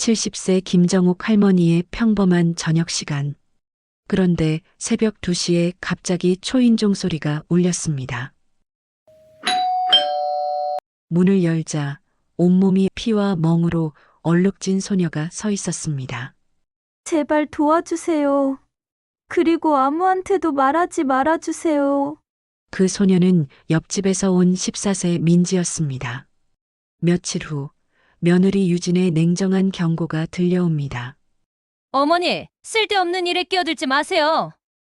70세 김정옥 할머니의 평범한 저녁 시간. 그런데 새벽 2시에 갑자기 초인종 소리가 울렸습니다. 문을 열자 온몸이 피와 멍으로 얼룩진 소녀가 서 있었습니다. 제발 도와주세요. 그리고 아무한테도 말하지 말아주세요. 그 소녀는 옆집에서 온 14세 민지였습니다. 며칠 후 며느리 유진의 냉정한 경고가 들려옵니다. 어머니, 쓸데없는 일에 끼어들지 마세요.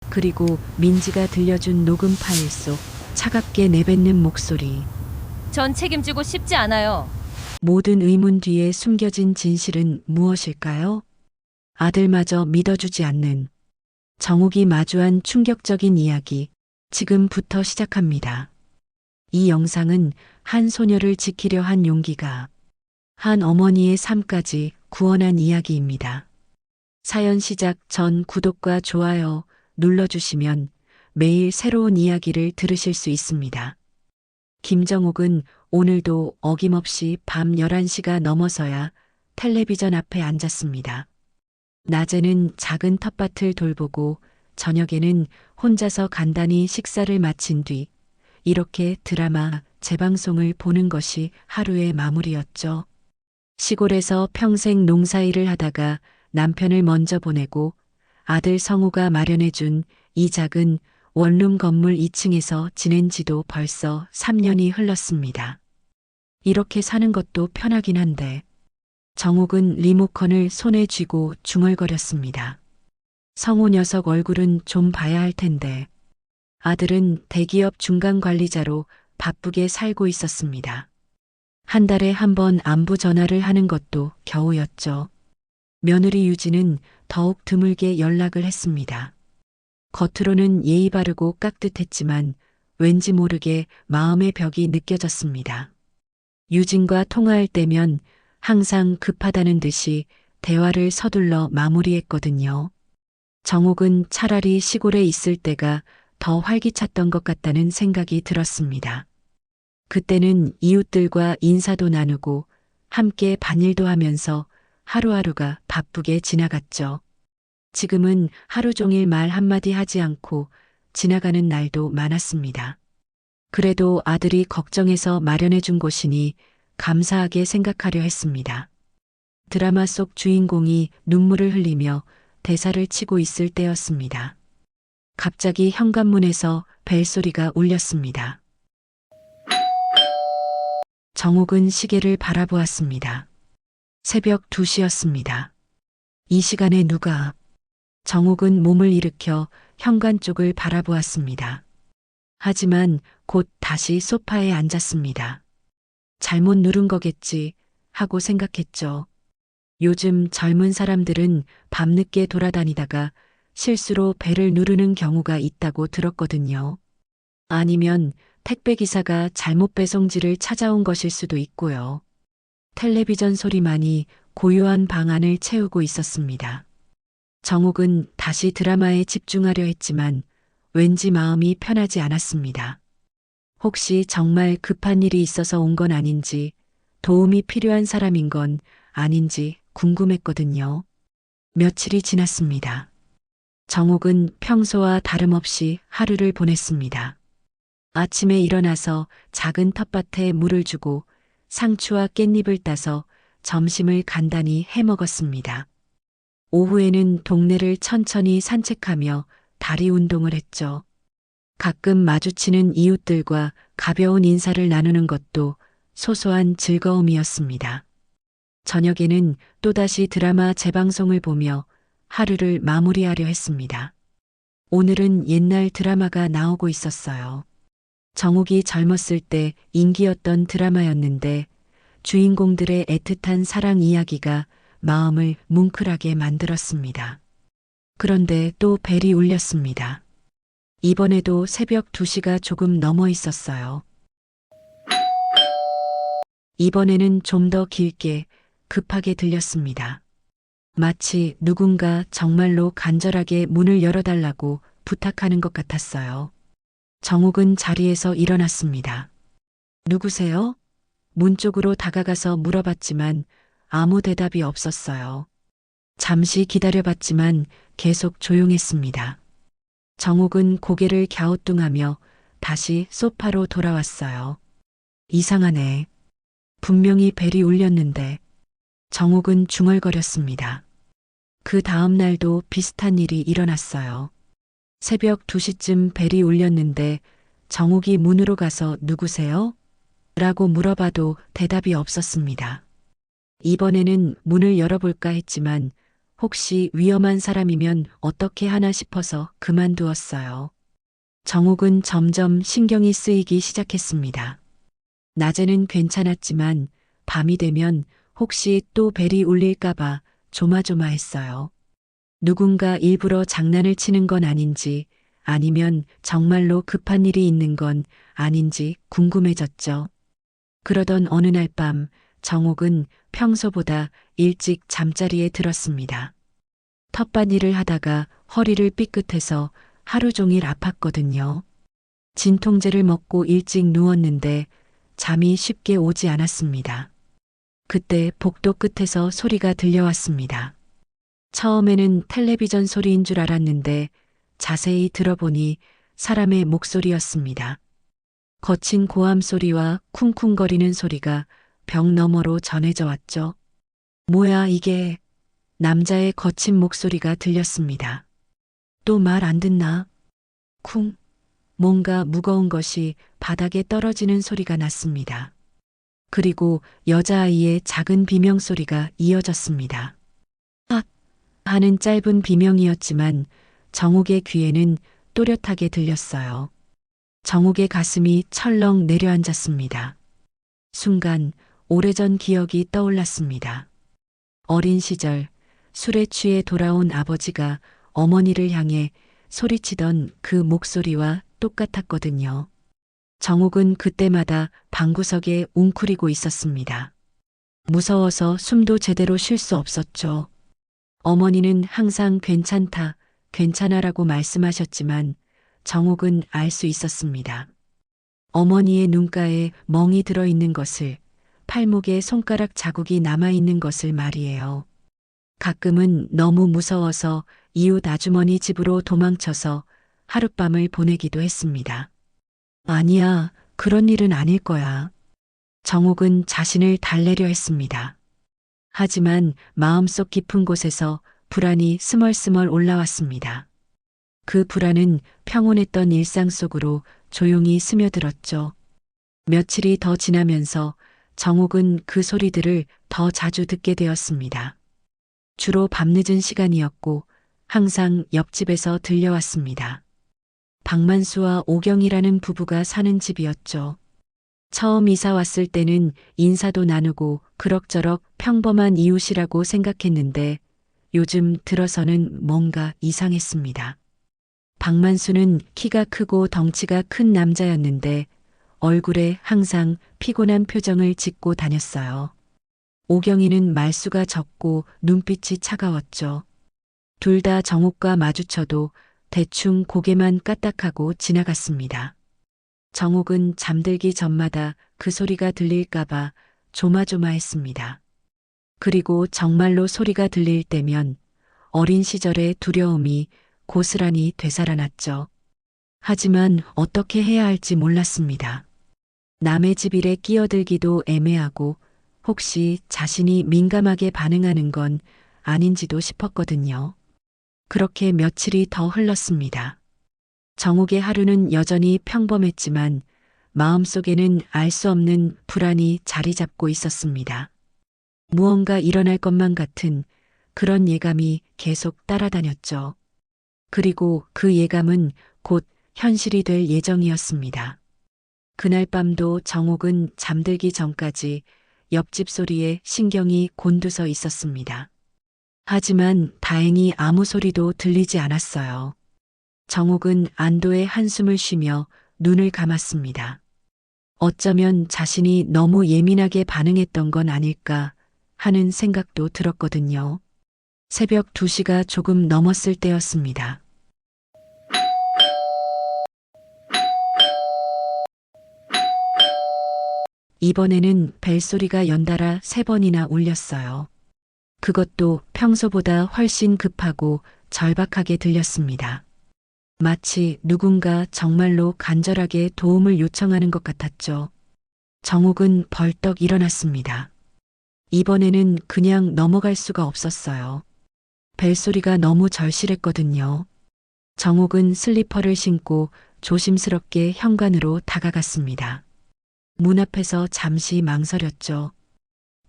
그리고 민지가 들려준 녹음 파일 속 차갑게 내뱉는 목소리. 전 책임지고 싶지 않아요. 모든 의문 뒤에 숨겨진 진실은 무엇일까요? 아들마저 믿어주지 않는 정욱이 마주한 충격적인 이야기, 지금부터 시작합니다. 이 영상은 한 소녀를 지키려 한 용기가 한 어머니의 삶까지 구원한 이야기입니다. 사연 시작 전 구독과 좋아요 눌러주시면 매일 새로운 이야기를 들으실 수 있습니다. 김정옥은 오늘도 어김없이 밤 11시가 넘어서야 텔레비전 앞에 앉았습니다. 낮에는 작은 텃밭을 돌보고 저녁에는 혼자서 간단히 식사를 마친 뒤 이렇게 드라마 재방송을 보는 것이 하루의 마무리였죠. 시골에서 평생 농사일을 하다가 남편을 먼저 보내고 아들 성우가 마련해준 이 작은 원룸 건물 2층에서 지낸 지도 벌써 3년이 흘렀습니다. 이렇게 사는 것도 편하긴 한데 정욱은 리모컨을 손에 쥐고 중얼거렸습니다. 성우 녀석 얼굴은 좀 봐야 할 텐데. 아들은 대기업 중간 관리자로 바쁘게 살고 있었습니다. 한 달에 한 번 안부 전화를 하는 것도 겨우였죠. 며느리 유진은 더욱 드물게 연락을 했습니다. 겉으로는 예의 바르고 깍듯했지만 왠지 모르게 마음의 벽이 느껴졌습니다. 유진과 통화할 때면 항상 급하다는 듯이 대화를 서둘러 마무리했거든요. 정욱은 차라리 시골에 있을 때가 더 활기찼던 것 같다는 생각이 들었습니다. 그때는 이웃들과 인사도 나누고 함께 반일도 하면서 하루하루가 바쁘게 지나갔죠. 지금은 하루 종일 말 한마디 하지 않고 지나가는 날도 많았습니다. 그래도 아들이 걱정해서 마련해 준 곳이니 감사하게 생각하려 했습니다. 드라마 속 주인공이 눈물을 흘리며 대사를 치고 있을 때였습니다. 갑자기 현관문에서 벨소리가 울렸습니다. 정욱은 시계를 바라보았습니다. 새벽 2시였습니다. 이 시간에 누가? 정욱은 몸을 일으켜 현관 쪽을 바라보았습니다. 하지만 곧 다시 소파에 앉았습니다. 잘못 누른 거겠지 하고 생각했죠. 요즘 젊은 사람들은 밤늦게 돌아다니다가 실수로 벨을 누르는 경우가 있다고 들었거든요. 아니면 택배기사가 잘못 배송지를 찾아온 것일 수도 있고요. 텔레비전 소리만이 고요한 방 안을 채우고 있었습니다. 정욱은 다시 드라마에 집중하려 했지만 왠지 마음이 편하지 않았습니다. 혹시 정말 급한 일이 있어서 온 건 아닌지, 도움이 필요한 사람인 건 아닌지 궁금했거든요. 며칠이 지났습니다. 정욱은 평소와 다름없이 하루를 보냈습니다. 아침에 일어나서 작은 텃밭에 물을 주고 상추와 깻잎을 따서 점심을 간단히 해 먹었습니다. 오후에는 동네를 천천히 산책하며 다리 운동을 했죠. 가끔 마주치는 이웃들과 가벼운 인사를 나누는 것도 소소한 즐거움이었습니다. 저녁에는 또다시 드라마 재방송을 보며 하루를 마무리하려 했습니다. 오늘은 옛날 드라마가 나오고 있었어요. 정욱이 젊었을 때 인기였던 드라마였는데 주인공들의 애틋한 사랑 이야기가 마음을 뭉클하게 만들었습니다. 그런데 또 벨이 울렸습니다. 이번에도 새벽 2시가 조금 넘어 있었어요. 이번에는 좀 더 길게 급하게 들렸습니다. 마치 누군가 정말로 간절하게 문을 열어달라고 부탁하는 것 같았어요. 정욱은 자리에서 일어났습니다. 누구세요? 문 쪽으로 다가가서 물어봤지만 아무 대답이 없었어요. 잠시 기다려봤지만 계속 조용했습니다. 정옥은 고개를 갸우뚱하며 다시 소파로 돌아왔어요. 이상하네. 분명히 벨이 울렸는데. 정옥은 중얼거렸습니다. 그 다음 날도 비슷한 일이 일어났어요. 새벽 2시쯤 벨이 울렸는데 정옥이 문으로 가서 누구세요? 라고 물어봐도 대답이 없었습니다. 이번에는 문을 열어볼까 했지만 혹시 위험한 사람이면 어떻게 하나 싶어서 그만두었어요. 정옥은 점점 신경이 쓰이기 시작했습니다. 낮에는 괜찮았지만 밤이 되면 혹시 또 벨이 울릴까봐 조마조마했어요. 누군가 일부러 장난을 치는 건 아닌지 아니면 정말로 급한 일이 있는 건 아닌지 궁금해졌죠. 그러던 어느 날 밤 정옥은 평소보다 일찍 잠자리에 들었습니다. 텃밭일을 하다가 허리를 삐끗해서 하루 종일 아팠거든요. 진통제를 먹고 일찍 누웠는데 잠이 쉽게 오지 않았습니다. 그때 복도 끝에서 소리가 들려왔습니다. 처음에는 텔레비전 소리인 줄 알았는데 자세히 들어보니 사람의 목소리였습니다. 거친 고함 소리와 쿵쿵거리는 소리가 벽 너머로 전해져 왔죠. 뭐야 이게? 남자의 거친 목소리가 들렸습니다. 또 말 안 듣나? 쿵. 뭔가 무거운 것이 바닥에 떨어지는 소리가 났습니다. 그리고 여자아이의 작은 비명소리가 이어졌습니다. 아! 하는 짧은 비명이었지만 정옥의 귀에는 또렷하게 들렸어요. 정옥의 가슴이 철렁 내려앉았습니다. 순간 오래전 기억이 떠올랐습니다. 어린 시절 술에 취해 돌아온 아버지가 어머니를 향해 소리치던 그 목소리와 똑같았거든요. 정옥은 그때마다 방구석에 웅크리고 있었습니다. 무서워서 숨도 제대로 쉴 수 없었죠. 어머니는 항상 괜찮다, 괜찮아라고 말씀하셨지만 정옥은 알 수 있었습니다. 어머니의 눈가에 멍이 들어있는 것을, 팔목에 손가락 자국이 남아있는 것을 말이에요. 가끔은 너무 무서워서 이웃 아주머니 집으로 도망쳐서 하룻밤을 보내기도 했습니다. 아니야, 그런 일은 아닐 거야. 정옥은 자신을 달래려 했습니다. 하지만 마음속 깊은 곳에서 불안이 스멀스멀 올라왔습니다. 그 불안은 평온했던 일상 속으로 조용히 스며들었죠. 며칠이 더 지나면서 정옥은 그 소리들을 더 자주 듣게 되었습니다. 주로 밤늦은 시간이었고 항상 옆집에서 들려왔습니다. 박만수와 오경이라는 부부가 사는 집이었죠. 처음 이사 왔을 때는 인사도 나누고 그럭저럭 평범한 이웃이라고 생각했는데 요즘 들어서는 뭔가 이상했습니다. 박만수는 키가 크고 덩치가 큰 남자였는데 얼굴에 항상 피곤한 표정을 짓고 다녔어요. 오경이는 말수가 적고 눈빛이 차가웠죠. 둘 다 정옥과 마주쳐도 대충 고개만 까딱하고 지나갔습니다. 정옥은 잠들기 전마다 그 소리가 들릴까봐 조마조마했습니다. 그리고 정말로 소리가 들릴 때면 어린 시절의 두려움이 고스란히 되살아났죠. 하지만 어떻게 해야 할지 몰랐습니다. 남의 집 일에 끼어들기도 애매하고 혹시 자신이 민감하게 반응하는 건 아닌지도 싶었거든요. 그렇게 며칠이 더 흘렀습니다. 정옥의 하루는 여전히 평범했지만 마음속에는 알 수 없는 불안이 자리 잡고 있었습니다. 무언가 일어날 것만 같은 그런 예감이 계속 따라다녔죠. 그리고 그 예감은 곧 현실이 될 예정이었습니다. 그날 밤도 정옥은 잠들기 전까지 옆집 소리에 신경이 곤두서 있었습니다. 하지만 다행히 아무 소리도 들리지 않았어요. 정옥은 안도의 한숨을 쉬며 눈을 감았습니다. 어쩌면 자신이 너무 예민하게 반응했던 건 아닐까 하는 생각도 들었거든요. 새벽 2시가 조금 넘었을 때였습니다. 이번에는 벨소리가 연달아 3번이나 울렸어요. 그것도 평소보다 훨씬 급하고 절박하게 들렸습니다. 마치 누군가 정말로 간절하게 도움을 요청하는 것 같았죠. 정옥은 벌떡 일어났습니다. 이번에는 그냥 넘어갈 수가 없었어요. 벨소리가 너무 절실했거든요. 정옥은 슬리퍼를 신고 조심스럽게 현관으로 다가갔습니다. 문 앞에서 잠시 망설였죠.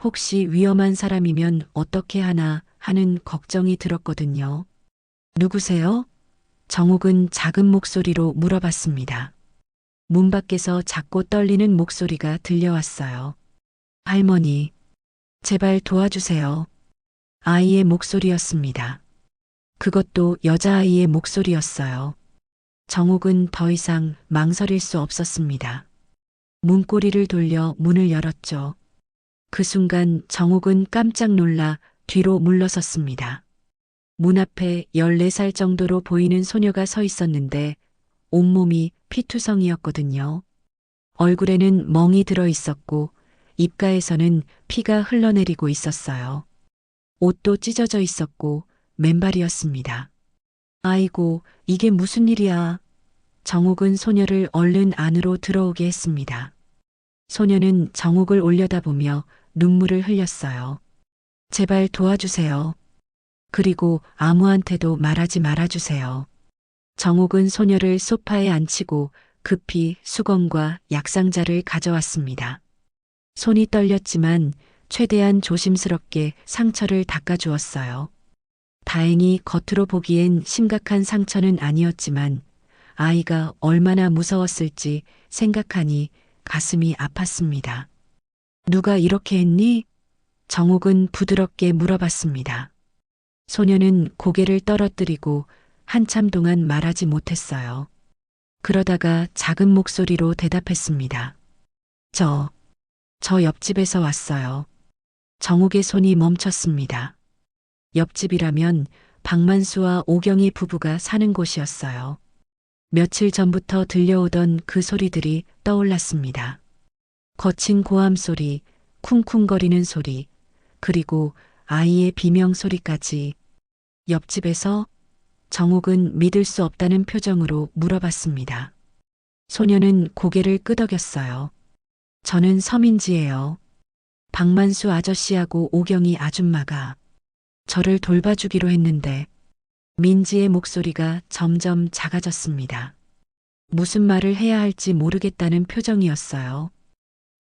혹시 위험한 사람이면 어떻게 하나 하는 걱정이 들었거든요. 누구세요? 정옥은 작은 목소리로 물어봤습니다. 문 밖에서 작고 떨리는 목소리가 들려왔어요. 할머니, 제발 도와주세요. 아이의 목소리였습니다. 그것도 여자아이의 목소리였어요. 정옥은 더 이상 망설일 수 없었습니다. 문고리를 돌려 문을 열었죠. 그 순간 정옥은 깜짝 놀라 뒤로 물러섰습니다. 문 앞에 14살 정도로 보이는 소녀가 서 있었는데 온몸이 피투성이었거든요. 얼굴에는 멍이 들어 있었고 입가에서는 피가 흘러내리고 있었어요. 옷도 찢어져 있었고 맨발이었습니다. 아이고, 이게 무슨 일이야. 정옥은 소녀를 얼른 안으로 들어오게 했습니다. 소녀는 정옥을 올려다보며 눈물을 흘렸어요. 제발 도와주세요. 그리고 아무한테도 말하지 말아주세요. 정옥은 소녀를 소파에 앉히고 급히 수건과 약상자를 가져왔습니다. 손이 떨렸지만 최대한 조심스럽게 상처를 닦아주었어요. 다행히 겉으로 보기엔 심각한 상처는 아니었지만 아이가 얼마나 무서웠을지 생각하니 가슴이 아팠습니다. 누가 이렇게 했니? 정옥은 부드럽게 물어봤습니다. 소녀는 고개를 떨어뜨리고 한참 동안 말하지 못했어요. 그러다가 작은 목소리로 대답했습니다. 저 옆집에서 왔어요. 정옥의 손이 멈췄습니다. 옆집이라면 박만수와 오경희 부부가 사는 곳이었어요. 며칠 전부터 들려오던 그 소리들이 떠올랐습니다. 거친 고함 소리, 쿵쿵거리는 소리, 그리고 아이의 비명 소리까지. 옆집에서? 정옥은 믿을 수 없다는 표정으로 물어봤습니다. 소녀는 고개를 끄덕였어요. 저는 서민지예요. 박만수 아저씨하고 오경희 아줌마가 저를 돌봐주기로 했는데. 민지의 목소리가 점점 작아졌습니다. 무슨 말을 해야 할지 모르겠다는 표정이었어요.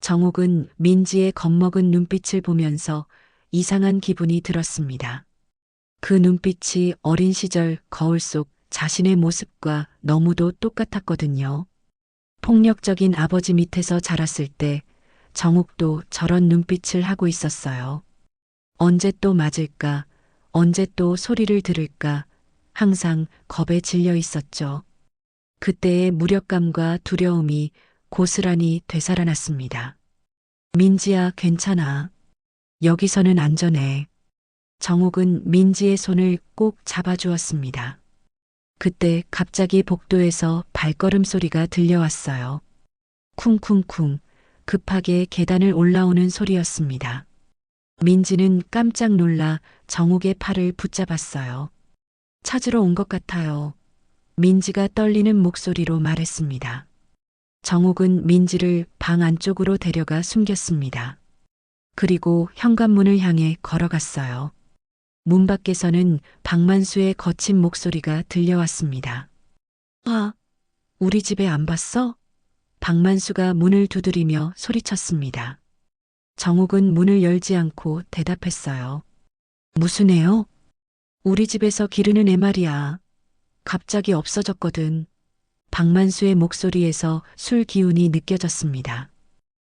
정옥은 민지의 겁먹은 눈빛을 보면서 이상한 기분이 들었습니다. 그 눈빛이 어린 시절 거울 속 자신의 모습과 너무도 똑같았거든요. 폭력적인 아버지 밑에서 자랐을 때 정옥도 저런 눈빛을 하고 있었어요. 언제 또 맞을까? 언제 또 소리를 들을까? 항상 겁에 질려 있었죠. 그때의 무력감과 두려움이 고스란히 되살아났습니다. 민지야, 괜찮아. 여기서는 안전해. 정옥은 민지의 손을 꼭 잡아주었습니다. 그때 갑자기 복도에서 발걸음 소리가 들려왔어요. 쿵쿵쿵, 급하게 계단을 올라오는 소리였습니다. 민지는 깜짝 놀라 정옥의 팔을 붙잡았어요. 찾으러 온 것 같아요. 민지가 떨리는 목소리로 말했습니다. 정옥은 민지를 방 안쪽으로 데려가 숨겼습니다. 그리고 현관문을 향해 걸어갔어요. 문 밖에서는 박만수의 거친 목소리가 들려왔습니다. 아, 우리 집에 안 봤어? 박만수가 문을 두드리며 소리쳤습니다. 정옥은 문을 열지 않고 대답했어요. 무슨 애요? 우리 집에서 기르는 애 말이야. 갑자기 없어졌거든. 박만수의 목소리에서 술 기운이 느껴졌습니다.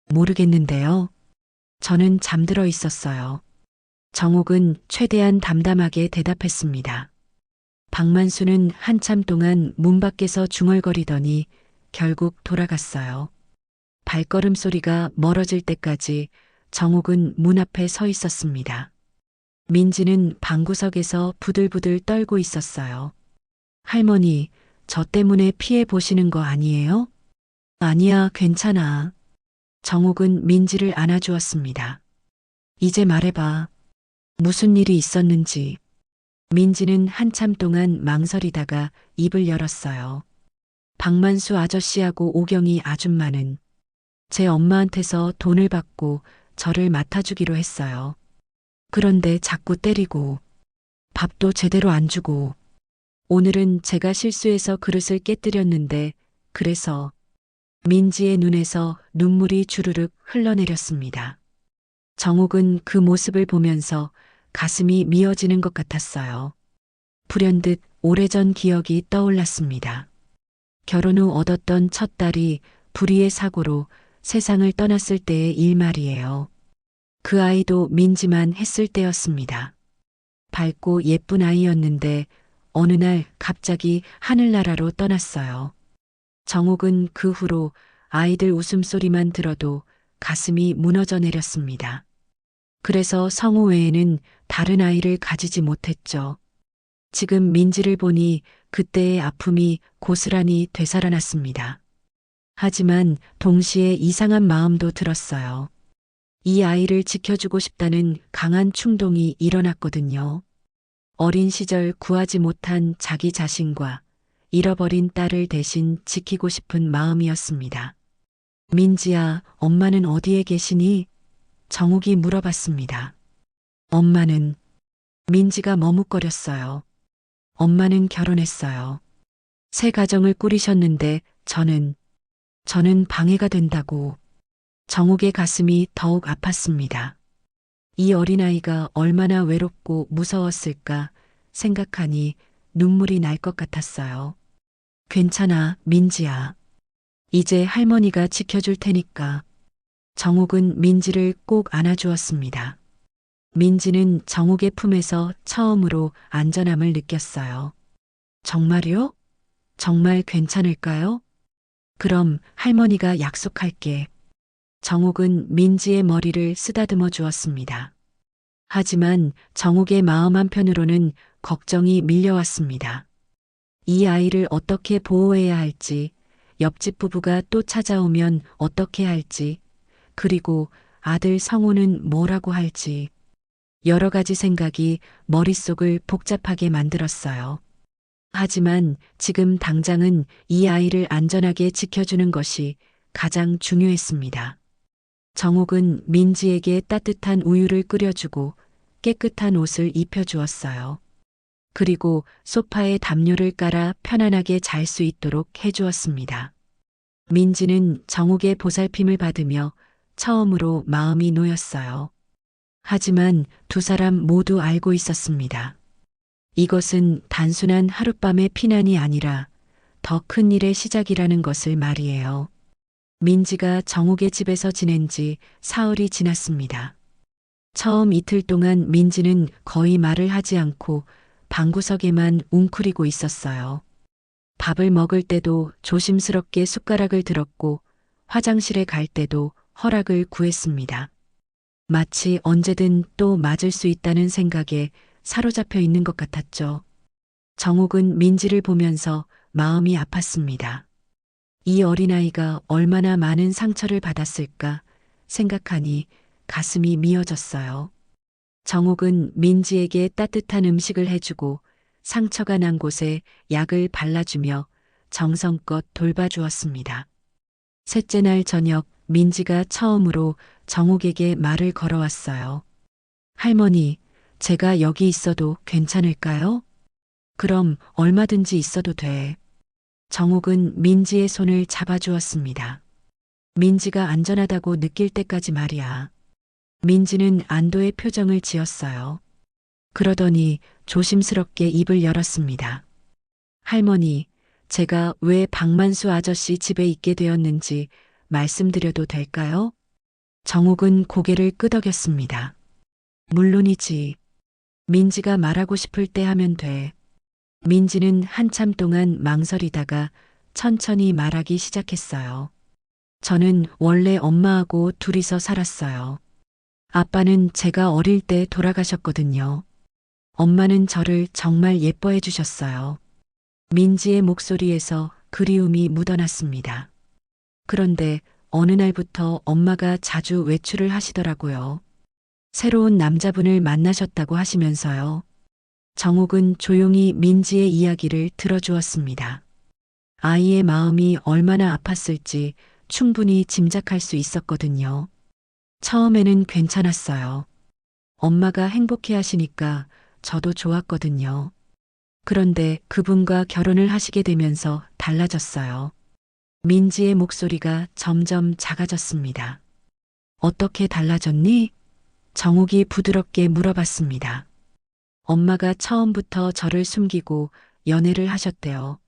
모르겠는데요. 저는 잠들어 있었어요. 정옥은 최대한 담담하게 대답했습니다. 박만수는 한참 동안 문 밖에서 중얼거리더니 결국 돌아갔어요. 발걸음 소리가 멀어질 때까지 정옥은 문 앞에 서 있었습니다. 민지는 방구석에서 부들부들 떨고 있었어요. 할머니, 저 때문에 피해 보시는 거 아니에요? 아니야, 괜찮아. 정옥은 민지를 안아주었습니다. 이제 말해봐. 무슨 일이 있었는지. 민지는 한참 동안 망설이다가 입을 열었어요. 박만수 아저씨하고 오경이 아줌마는 제 엄마한테서 돈을 받고 저를 맡아주기로 했어요. 그런데 자꾸 때리고 밥도 제대로 안 주고 오늘은 제가 실수해서 그릇을 깨뜨렸는데 그래서 민지의 눈에서 눈물이 주르륵 흘러내렸습니다. 정옥은 그 모습을 보면서 가슴이 미어지는 것 같았어요. 불현듯 오래전 기억이 떠올랐습니다. 결혼 후 얻었던 첫 딸이 불의의 사고로 세상을 떠났을 때의 일 말이에요. 그 아이도 민지만 했을 때였습니다. 밝고 예쁜 아이였는데 어느 날 갑자기 하늘나라로 떠났어요. 정옥은 그 후로 아이들 웃음소리만 들어도 가슴이 무너져 내렸습니다. 그래서 성우 외에는 다른 아이를 가지지 못했죠. 지금 민지를 보니 그때의 아픔이 고스란히 되살아났습니다. 하지만 동시에 이상한 마음도 들었어요. 이 아이를 지켜주고 싶다는 강한 충동이 일어났거든요. 어린 시절 구하지 못한 자기 자신과 잃어버린 딸을 대신 지키고 싶은 마음이었습니다. 민지야, 엄마는 어디에 계시니? 정욱이 물어봤습니다. 엄마는, 민지가 머뭇거렸어요. 엄마는 결혼했어요. 새 가정을 꾸리셨는데 저는 방해가 된다고. 정욱의 가슴이 더욱 아팠습니다. 이 어린아이가 얼마나 외롭고 무서웠을까 생각하니 눈물이 날 것 같았어요. 괜찮아, 민지야. 이제 할머니가 지켜줄 테니까. 정욱은 민지를 꼭 안아주었습니다. 민지는 정욱의 품에서 처음으로 안전함을 느꼈어요. 정말요? 정말 괜찮을까요? 그럼 할머니가 약속할게. 정욱은 민지의 머리를 쓰다듬어 주었습니다. 하지만 정욱의 마음 한편으로는 걱정이 밀려왔습니다. 이 아이를 어떻게 보호해야 할지, 옆집 부부가 또 찾아오면 어떻게 할지, 그리고 아들 성우는 뭐라고 할지, 여러 가지 생각이 머릿속을 복잡하게 만들었어요. 하지만 지금 당장은 이 아이를 안전하게 지켜주는 것이 가장 중요했습니다. 정욱은 민지에게 따뜻한 우유를 끓여주고 깨끗한 옷을 입혀주었어요. 그리고 소파에 담요를 깔아 편안하게 잘 수 있도록 해주었습니다. 민지는 정욱의 보살핌을 받으며 처음으로 마음이 놓였어요. 하지만 두 사람 모두 알고 있었습니다. 이것은 단순한 하룻밤의 피난이 아니라 더 큰 일의 시작이라는 것을 말이에요. 민지가 정욱의 집에서 지낸 지 사흘이 지났습니다. 처음 이틀 동안 민지는 거의 말을 하지 않고 방구석에만 웅크리고 있었어요. 밥을 먹을 때도 조심스럽게 숟가락을 들었고 화장실에 갈 때도 허락을 구했습니다. 마치 언제든 또 맞을 수 있다는 생각에 사로잡혀 있는 것 같았죠. 정욱은 민지를 보면서 마음이 아팠습니다. 이 어린아이가 얼마나 많은 상처를 받았을까 생각하니 가슴이 미어졌어요. 정욱은 민지에게 따뜻한 음식을 해주고 상처가 난 곳에 약을 발라주며 정성껏 돌봐주었습니다. 셋째 날 저녁 민지가 처음으로 정욱에게 말을 걸어왔어요. 할머니, 제가 여기 있어도 괜찮을까요? 그럼 얼마든지 있어도 돼. 정욱은 민지의 손을 잡아주었습니다. 민지가 안전하다고 느낄 때까지 말이야. 민지는 안도의 표정을 지었어요. 그러더니 조심스럽게 입을 열었습니다. 할머니, 제가 왜 박만수 아저씨 집에 있게 되었는지 말씀드려도 될까요? 정욱은 고개를 끄덕였습니다. 물론이지. 민지가 말하고 싶을 때 하면 돼. 민지는 한참 동안 망설이다가 천천히 말하기 시작했어요. 저는 원래 엄마하고 둘이서 살았어요. 아빠는 제가 어릴 때 돌아가셨거든요. 엄마는 저를 정말 예뻐해 주셨어요. 민지의 목소리에서 그리움이 묻어났습니다. 그런데 어느 날부터 엄마가 자주 외출을 하시더라고요. 새로운 남자분을 만나셨다고 하시면서요. 정욱은 조용히 민지의 이야기를 들어주었습니다. 아이의 마음이 얼마나 아팠을지 충분히 짐작할 수 있었거든요. 처음에는 괜찮았어요. 엄마가 행복해 하시니까 저도 좋았거든요. 그런데 그분과 결혼을 하시게 되면서 달라졌어요. 민지의 목소리가 점점 작아졌습니다. 어떻게 달라졌니? 정욱이 부드럽게 물어봤습니다. 엄마가 처음부터 저를 숨기고 연애를 하셨대요.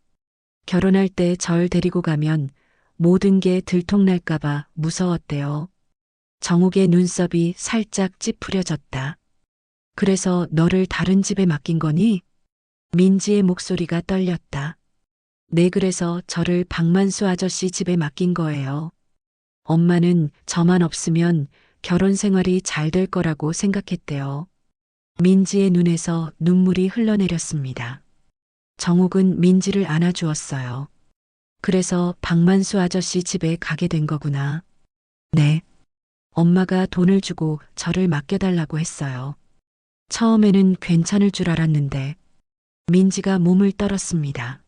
결혼할 때 절 데리고 가면 모든 게 들통날까봐 무서웠대요. 정욱의 눈썹이 살짝 찌푸려졌다. 그래서 너를 다른 집에 맡긴 거니? 민지의 목소리가 떨렸다. 네, 그래서 저를 박만수 아저씨 집에 맡긴 거예요. 엄마는 저만 없으면 결혼 생활이 잘 될 거라고 생각했대요. 민지의 눈에서 눈물이 흘러내렸습니다. 정욱은 민지를 안아주었어요. 그래서 박만수 아저씨 집에 가게 된 거구나. 네. 엄마가 돈을 주고 저를 맡겨달라고 했어요. 처음에는 괜찮을 줄 알았는데 민지가 몸을 떨었습니다.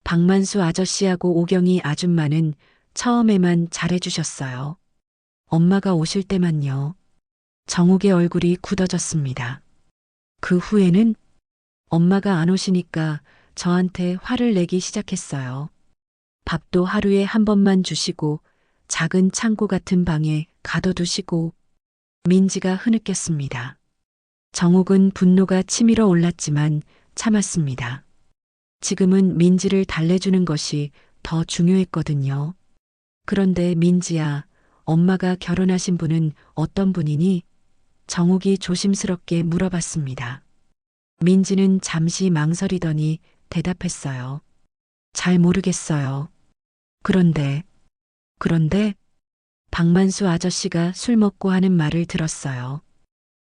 박만수 아저씨하고 오경이 아줌마는 처음에만 잘해주셨어요. 엄마가 오실 때만요. 정욱의 얼굴이 굳어졌습니다. 그 후에는 엄마가 안 오시니까 저한테 화를 내기 시작했어요. 밥도 하루에 한 번만 주시고 작은 창고 같은 방에 가둬두시고. 민지가 흐느꼈습니다. 정욱은 분노가 치밀어 올랐지만 참았습니다. 지금은 민지를 달래주는 것이 더 중요했거든요. 그런데 민지야, 엄마가 결혼하신 분은 어떤 분이니? 정욱이 조심스럽게 물어봤습니다. 민지는 잠시 망설이더니 대답했어요. 잘 모르겠어요. 그런데 박만수 아저씨가 술 먹고 하는 말을 들었어요.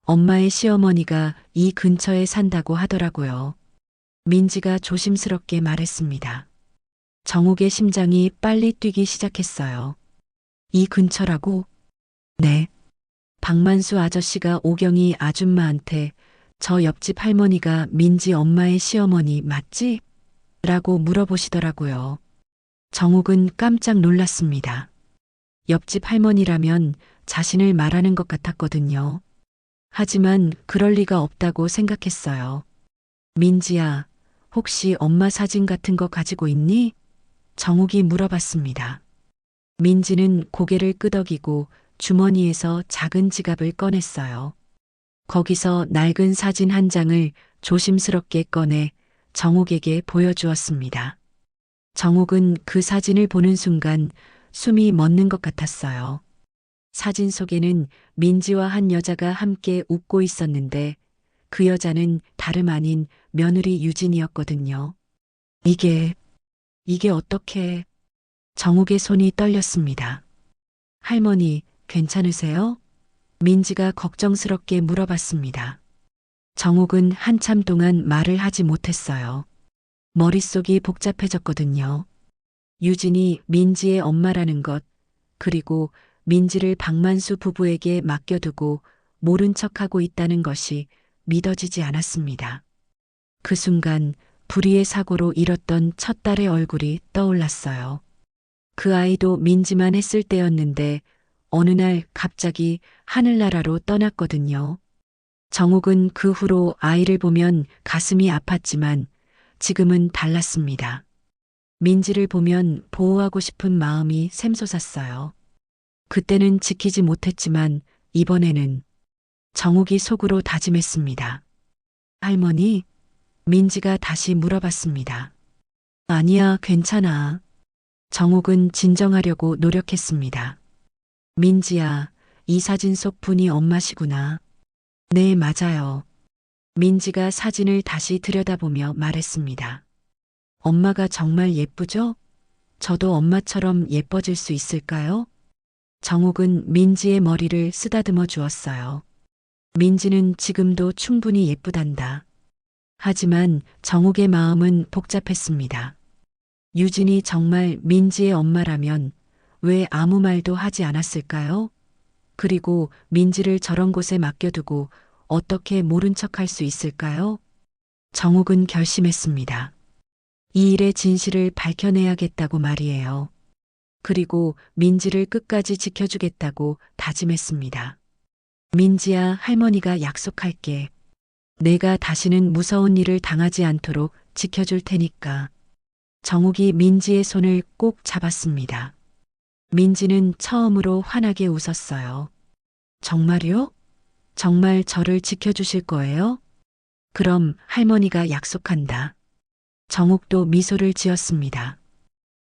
엄마의 시어머니가 이 근처에 산다고 하더라고요. 민지가 조심스럽게 말했습니다. 정욱의 심장이 빨리 뛰기 시작했어요. 이 근처라고? 네. 박만수 아저씨가 오경이 아줌마한테 저 옆집 할머니가 민지 엄마의 시어머니 맞지? 라고 물어보시더라고요. 정욱은 깜짝 놀랐습니다. 옆집 할머니라면 자신을 말하는 것 같았거든요. 하지만 그럴 리가 없다고 생각했어요. 민지야, 혹시 엄마 사진 같은 거 가지고 있니? 정욱이 물어봤습니다. 민지는 고개를 끄덕이고 주머니에서 작은 지갑을 꺼냈어요. 거기서 낡은 사진 한 장을 조심스럽게 꺼내 정욱에게 보여주었습니다. 정욱은 그 사진을 보는 순간 숨이 멎는 것 같았어요. 사진 속에는 민지와 한 여자가 함께 웃고 있었는데 그 여자는 다름 아닌 며느리 유진이었거든요. 이게 어떻게... 정욱의 손이 떨렸습니다. 할머니, 괜찮으세요? 민지가 걱정스럽게 물어봤습니다. 정욱은 한참 동안 말을 하지 못했어요. 머릿속이 복잡해졌거든요. 유진이 민지의 엄마라는 것, 그리고 민지를 박만수 부부에게 맡겨두고 모른 척하고 있다는 것이 믿어지지 않았습니다. 그 순간 불의의 사고로 잃었던 첫 딸의 얼굴이 떠올랐어요. 그 아이도 민지만 했을 때였는데 어느 날 갑자기 하늘나라로 떠났거든요. 정욱은 그 후로 아이를 보면 가슴이 아팠지만 지금은 달랐습니다. 민지를 보면 보호하고 싶은 마음이 샘솟았어요. 그때는 지키지 못했지만 이번에는 정욱이 속으로 다짐했습니다. 할머니? 민지가 다시 물어봤습니다. 아니야, 괜찮아. 정욱은 진정하려고 노력했습니다. 민지야, 이 사진 속 분이 엄마시구나. 네, 맞아요. 민지가 사진을 다시 들여다보며 말했습니다. 엄마가 정말 예쁘죠? 저도 엄마처럼 예뻐질 수 있을까요? 정욱은 민지의 머리를 쓰다듬어 주었어요. 민지는 지금도 충분히 예쁘단다. 하지만 정욱의 마음은 복잡했습니다. 유진이 정말 민지의 엄마라면 왜 아무 말도 하지 않았을까요? 그리고 민지를 저런 곳에 맡겨두고 어떻게 모른 척할 수 있을까요? 정욱은 결심했습니다. 이 일의 진실을 밝혀내야겠다고 말이에요. 그리고 민지를 끝까지 지켜주겠다고 다짐했습니다. 민지야, 할머니가 약속할게. 내가 다시는 무서운 일을 당하지 않도록 지켜줄 테니까. 정욱이 민지의 손을 꼭 잡았습니다. 민지는 처음으로 환하게 웃었어요. 정말요? 정말 저를 지켜주실 거예요? 그럼 할머니가 약속한다. 정욱도 미소를 지었습니다.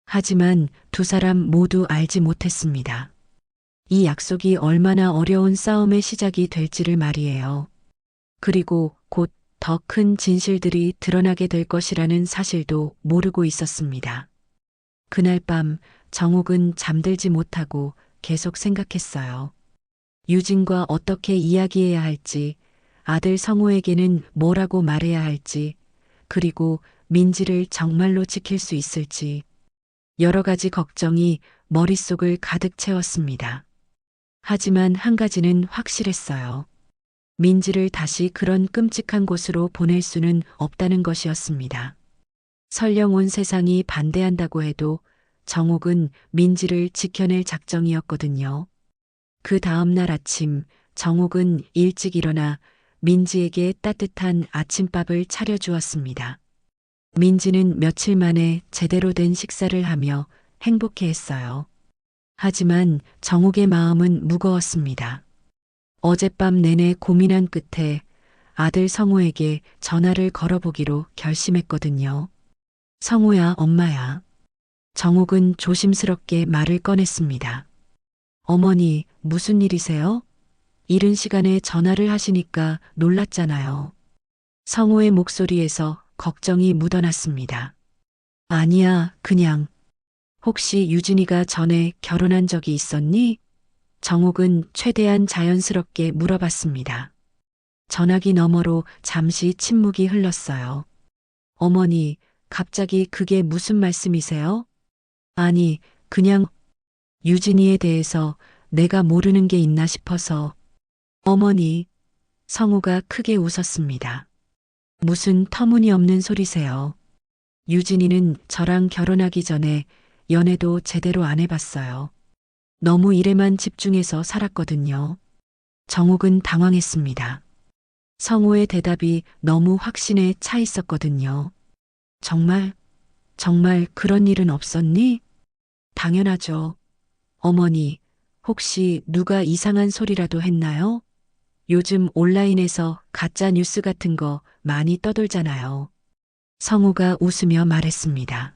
하지만 두 사람 모두 알지 못했습니다. 이 약속이 얼마나 어려운 싸움의 시작이 될지를 말이에요. 그리고 곧 더 큰 진실들이 드러나게 될 것이라는 사실도 모르고 있었습니다. 그날 밤 정욱은 잠들지 못하고 계속 생각했어요. 유진과 어떻게 이야기해야 할지, 아들 성우에게는 뭐라고 말해야 할지, 그리고 민지를 정말로 지킬 수 있을지, 여러 가지 걱정이 머릿속을 가득 채웠습니다. 하지만 한 가지는 확실했어요. 민지를 다시 그런 끔찍한 곳으로 보낼 수는 없다는 것이었습니다. 설령 온 세상이 반대한다고 해도 정욱은 민지를 지켜낼 작정이었거든요. 그 다음 날 아침 정욱은 일찍 일어나 민지에게 따뜻한 아침밥을 차려주었습니다. 민지는 며칠 만에 제대로 된 식사를 하며 행복해했어요. 하지만 정욱의 마음은 무거웠습니다. 어젯밤 내내 고민한 끝에 아들 성우에게 전화를 걸어보기로 결심했거든요. 성우야, 엄마야. 정욱은 조심스럽게 말을 꺼냈습니다. 어머니, 무슨 일이세요? 이른 시간에 전화를 하시니까 놀랐잖아요. 성우의 목소리에서 걱정이 묻어났습니다. 아니야, 그냥. 혹시 유진이가 전에 결혼한 적이 있었니? 정욱은 최대한 자연스럽게 물어봤습니다. 전화기 너머로 잠시 침묵이 흘렀어요. 어머니, 갑자기 그게 무슨 말씀이세요? 아니, 그냥 유진이에 대해서 내가 모르는 게 있나 싶어서. 어머니, 성우가 크게 웃었습니다. 무슨 터무니없는 소리세요. 유진이는 저랑 결혼하기 전에 연애도 제대로 안 해봤어요. 너무 일에만 집중해서 살았거든요. 정욱은 당황했습니다. 성우의 대답이 너무 확신에 차 있었거든요. 정말 그런 일은 없었니? 당연하죠. 어머니, 혹시 누가 이상한 소리라도 했나요? 요즘 온라인에서 가짜 뉴스 같은 거 많이 떠돌잖아요. 성우가 웃으며 말했습니다.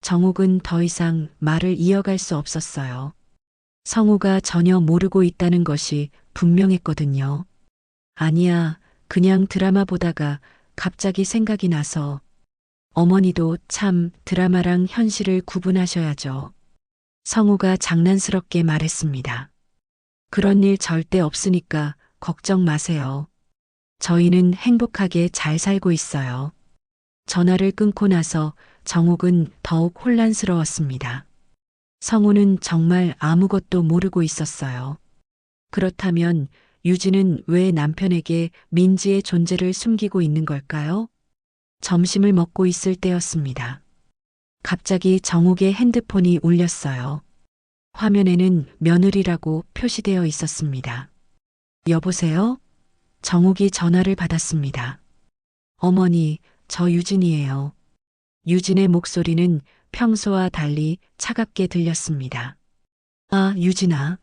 정욱은 더 이상 말을 이어갈 수 없었어요. 성우가 전혀 모르고 있다는 것이 분명했거든요. 아니야, 그냥 드라마 보다가 갑자기 생각이 나서. 어머니도 참 드라마랑 현실을 구분하셔야죠. 성우가 장난스럽게 말했습니다. 그런 일 절대 없으니까 걱정 마세요. 저희는 행복하게 잘 살고 있어요. 전화를 끊고 나서 정욱은 더욱 혼란스러웠습니다. 성우는 정말 아무것도 모르고 있었어요. 그렇다면 유진은 왜 남편에게 민지의 존재를 숨기고 있는 걸까요? 점심을 먹고 있을 때였습니다. 갑자기 정욱의 핸드폰이 울렸어요. 화면에는 며느리라고 표시되어 있었습니다. 여보세요? 정욱이 전화를 받았습니다. 어머니, 저 유진이에요. 유진의 목소리는 평소와 달리 차갑게 들렸습니다. 아, 유진아.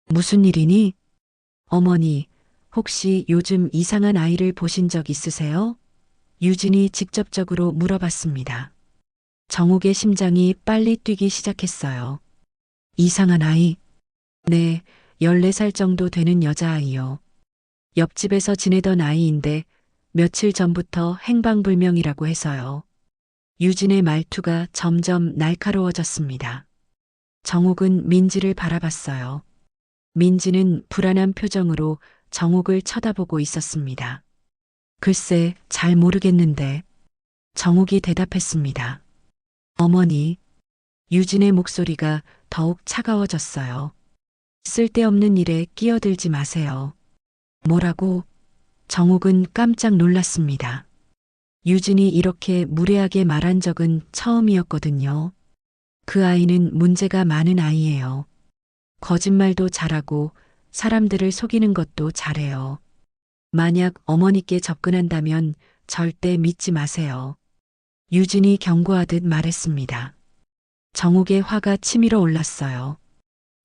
무슨 일이니? 어머니, 혹시 요즘 이상한 아이를 보신 적 있으세요? 유진이 직접적으로 물어봤습니다. 정욱의 심장이 빨리 뛰기 시작했어요. 이상한 아이? 네, 14살 정도 되는 여자아이요. 옆집에서 지내던 아이인데 며칠 전부터 행방불명이라고 해서요. 유진의 말투가 점점 날카로워졌습니다. 정욱은 민지를 바라봤어요. 민지는 불안한 표정으로 정욱을 쳐다보고 있었습니다. 글쎄, 잘 모르겠는데. 정욱이 대답했습니다. 어머니, 유진의 목소리가 더욱 차가워졌어요. 쓸데없는 일에 끼어들지 마세요. 뭐라고? 정욱은 깜짝 놀랐습니다. 유진이 이렇게 무례하게 말한 적은 처음이었거든요. 그 아이는 문제가 많은 아이예요. 거짓말도 잘하고 사람들을 속이는 것도 잘해요. 만약 어머니께 접근한다면 절대 믿지 마세요. 유진이 경고하듯 말했습니다. 정욱의 화가 치밀어 올랐어요.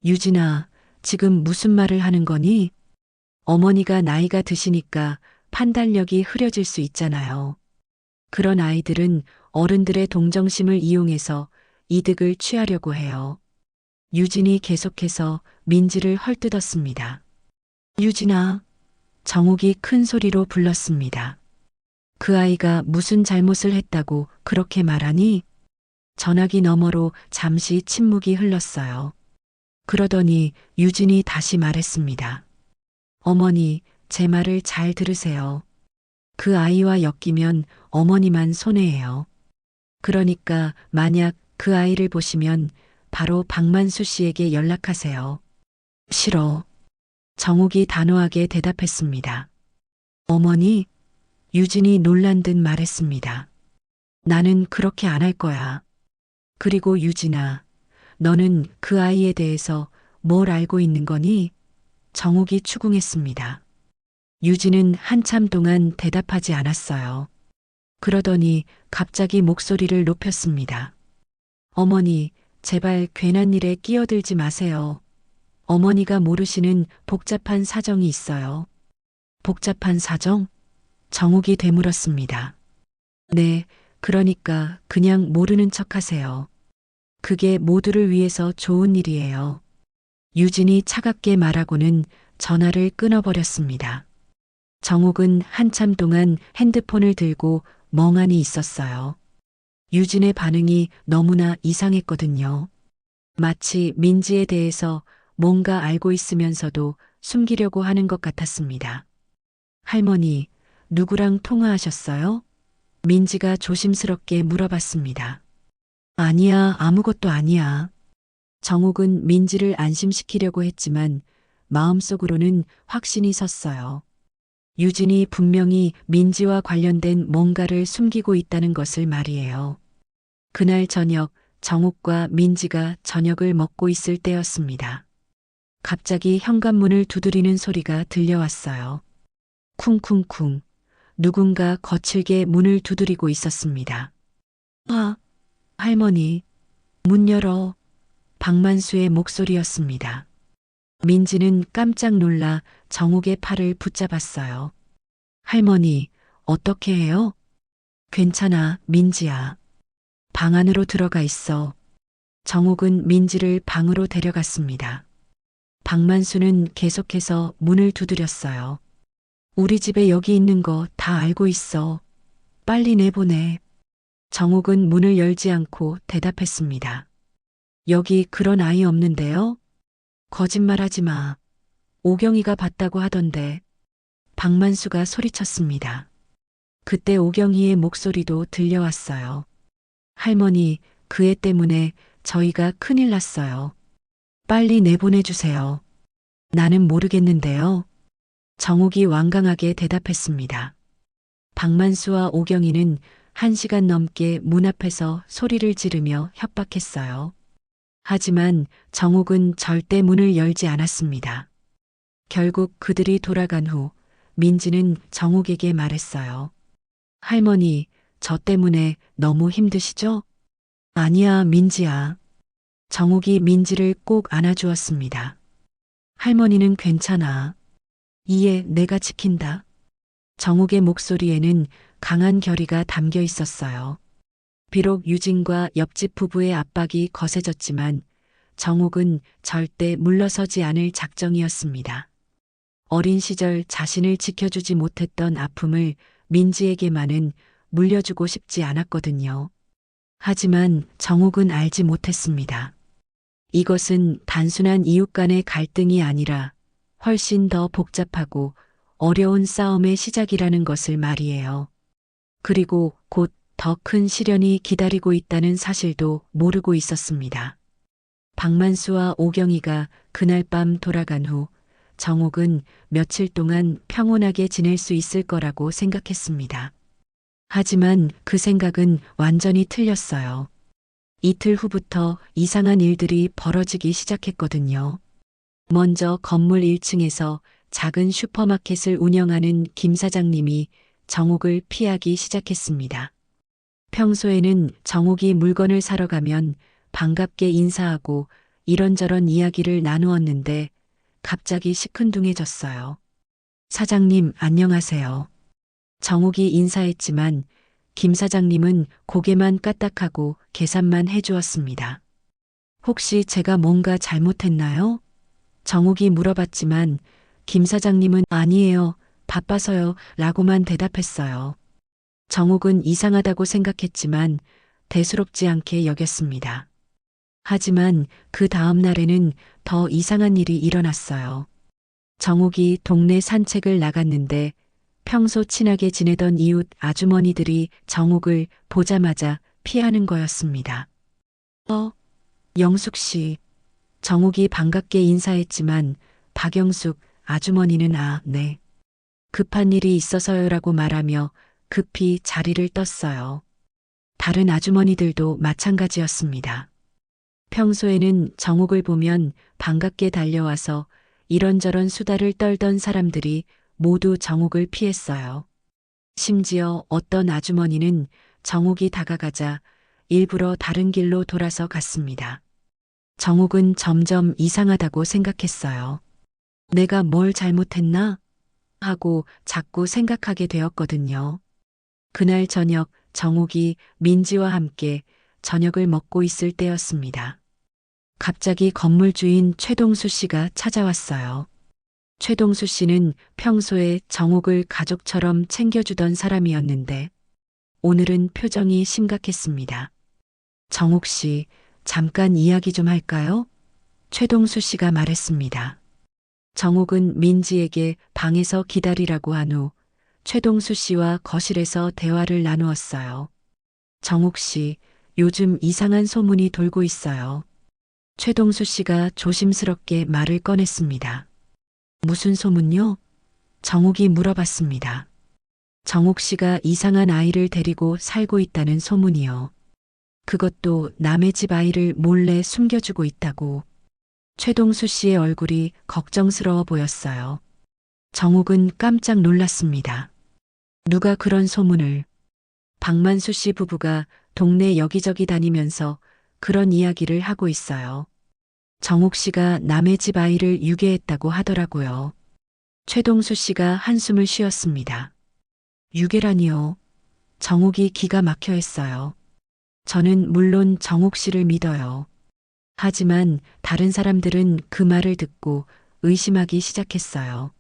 유진아, 지금 무슨 말을 하는 거니? 어머니가 나이가 드시니까 판단력이 흐려질 수 있잖아요. 그런 아이들은 어른들의 동정심을 이용해서 이득을 취하려고 해요. 유진이 계속해서 민지를 헐뜯었습니다. 유진아, 정욱이 큰 소리로 불렀습니다. 그 아이가 무슨 잘못을 했다고 그렇게 말하니? 전화기 너머로 잠시 침묵이 흘렀어요. 그러더니 유진이 다시 말했습니다. 어머니, 제 말을 잘 들으세요. 그 아이와 엮이면 어머니만 손해예요. 그러니까 만약 그 아이를 보시면 바로 박만수 씨에게 연락하세요. 싫어. 정욱이 단호하게 대답했습니다. 어머니? 유진이 놀란 듯 말했습니다. 나는 그렇게 안 할 거야. 그리고 유진아, 너는 그 아이에 대해서 뭘 알고 있는 거니? 정욱이 추궁했습니다. 유진은 한참 동안 대답하지 않았어요. 그러더니 갑자기 목소리를 높였습니다. 어머니, 제발 괜한 일에 끼어들지 마세요. 어머니가 모르시는 복잡한 사정이 있어요. 복잡한 사정? 정욱이 되물었습니다. 네, 그러니까 그냥 모르는 척 하세요. 그게 모두를 위해서 좋은 일이에요. 유진이 차갑게 말하고는 전화를 끊어버렸습니다. 정욱은 한참 동안 핸드폰을 들고 멍하니 있었어요. 유진의 반응이 너무나 이상했거든요. 마치 민지에 대해서 뭔가 알고 있으면서도 숨기려고 하는 것 같았습니다. 할머니, 누구랑 통화하셨어요? 민지가 조심스럽게 물어봤습니다. 아니야, 아무것도 아니야. 정욱은 민지를 안심시키려고 했지만 마음속으로는 확신이 섰어요. 유진이 분명히 민지와 관련된 뭔가를 숨기고 있다는 것을 말이에요. 그날 저녁 정욱과 민지가 저녁을 먹고 있을 때였습니다. 갑자기 현관문을 두드리는 소리가 들려왔어요. 쿵쿵쿵. 누군가 거칠게 문을 두드리고 있었습니다. 아, 할머니, 문 열어. 박만수의 목소리였습니다. 민지는 깜짝 놀라 정욱의 팔을 붙잡았어요. 할머니, 어떻게 해요? 괜찮아, 민지야. 방 안으로 들어가 있어. 정욱은 민지를 방으로 데려갔습니다. 박만수는 계속해서 문을 두드렸어요. 우리 집에 여기 있는 거 다 알고 있어. 빨리 내보내. 정욱은 문을 열지 않고 대답했습니다. 여기 그런 아이 없는데요? 거짓말하지 마. 오경이가 봤다고 하던데. 박만수가 소리쳤습니다. 그때 오경이의 목소리도 들려왔어요. 할머니, 그 애 때문에 저희가 큰일 났어요. 빨리 내보내주세요. 나는 모르겠는데요. 정욱이 완강하게 대답했습니다. 박만수와 오경이는 1시간 넘게 문 앞에서 소리를 지르며 협박했어요. 하지만 정욱은 절대 문을 열지 않았습니다. 결국 그들이 돌아간 후 민지는 정욱에게 말했어요. 할머니, 저 때문에 너무 힘드시죠? 아니야, 민지야. 정욱이 민지를 꼭 안아주었습니다. 할머니는 괜찮아. 이에 내가 지킨다. 정욱의 목소리에는 강한 결의가 담겨 있었어요. 비록 유진과 옆집 부부의 압박이 거세졌지만 정욱은 절대 물러서지 않을 작정이었습니다. 어린 시절 자신을 지켜주지 못했던 아픔을 민지에게만은 물려주고 싶지 않았거든요. 하지만 정욱은 알지 못했습니다. 이것은 단순한 이웃 간의 갈등이 아니라 훨씬 더 복잡하고 어려운 싸움의 시작이라는 것을 말이에요. 그리고 곧 더 큰 시련이 기다리고 있다는 사실도 모르고 있었습니다. 박만수와 오경이가 그날 밤 돌아간 후 정옥은 며칠 동안 평온하게 지낼 수 있을 거라고 생각했습니다. 하지만 그 생각은 완전히 틀렸어요. 이틀 후부터 이상한 일들이 벌어지기 시작했거든요. 먼저 건물 1층에서 작은 슈퍼마켓을 운영하는 김 사장님이 정옥을 피하기 시작했습니다. 평소에는 정옥이 물건을 사러 가면 반갑게 인사하고 이런저런 이야기를 나누었는데 갑자기 시큰둥해졌어요. 사장님, 안녕하세요. 정옥이 인사했지만 김 사장님은 고개만 까딱하고 계산만 해주었습니다. 혹시 제가 뭔가 잘못했나요? 정옥이 물어봤지만 김 사장님은 아니에요. 바빠서요. 라고만 대답했어요. 정옥은 이상하다고 생각했지만 대수롭지 않게 여겼습니다. 하지만 그 다음 날에는 더 이상한 일이 일어났어요. 정옥이 동네 산책을 나갔는데 평소 친하게 지내던 이웃 아주머니들이 정옥을 보자마자 피하는 거였습니다. 영숙 씨. 정옥이 반갑게 인사했지만 박영숙 아주머니는 네. 급한 일이 있어서요라고 말하며 급히 자리를 떴어요. 다른 아주머니들도 마찬가지였습니다. 평소에는 정옥을 보면 반갑게 달려와서 이런저런 수다를 떨던 사람들이 모두 정옥을 피했어요. 심지어 어떤 아주머니는 정옥이 다가가자 일부러 다른 길로 돌아서 갔습니다. 정옥은 점점 이상하다고 생각했어요. 내가 뭘 잘못했나? 하고 자꾸 생각하게 되었거든요. 그날 저녁 정옥이 민지와 함께 저녁을 먹고 있을 때였습니다. 갑자기 건물주인 최동수 씨가 찾아왔어요. 최동수 씨는 평소에 정옥을 가족처럼 챙겨주던 사람이었는데 오늘은 표정이 심각했습니다. 정옥 씨, 잠깐 이야기 좀 할까요? 최동수 씨가 말했습니다. 정옥은 민지에게 방에서 기다리라고 한 후 최동수 씨와 거실에서 대화를 나누었어요. 정옥 씨, 요즘 이상한 소문이 돌고 있어요. 최동수 씨가 조심스럽게 말을 꺼냈습니다. 무슨 소문요? 정옥이 물어봤습니다. 정옥 씨가 이상한 아이를 데리고 살고 있다는 소문이요. 그것도 남의 집 아이를 몰래 숨겨주고 있다고. 최동수 씨의 얼굴이 걱정스러워 보였어요. 정옥은 깜짝 놀랐습니다. 누가 그런 소문을? 박만수 씨 부부가 동네 여기저기 다니면서 그런 이야기를 하고 있어요. 정옥 씨가 남의 집 아이를 유괴했다고 하더라고요. 최동수 씨가 한숨을 쉬었습니다. 유괴라니요. 정옥이 기가 막혀 했어요. 저는 물론 정옥 씨를 믿어요. 하지만 다른 사람들은 그 말을 듣고 의심하기 시작했어요.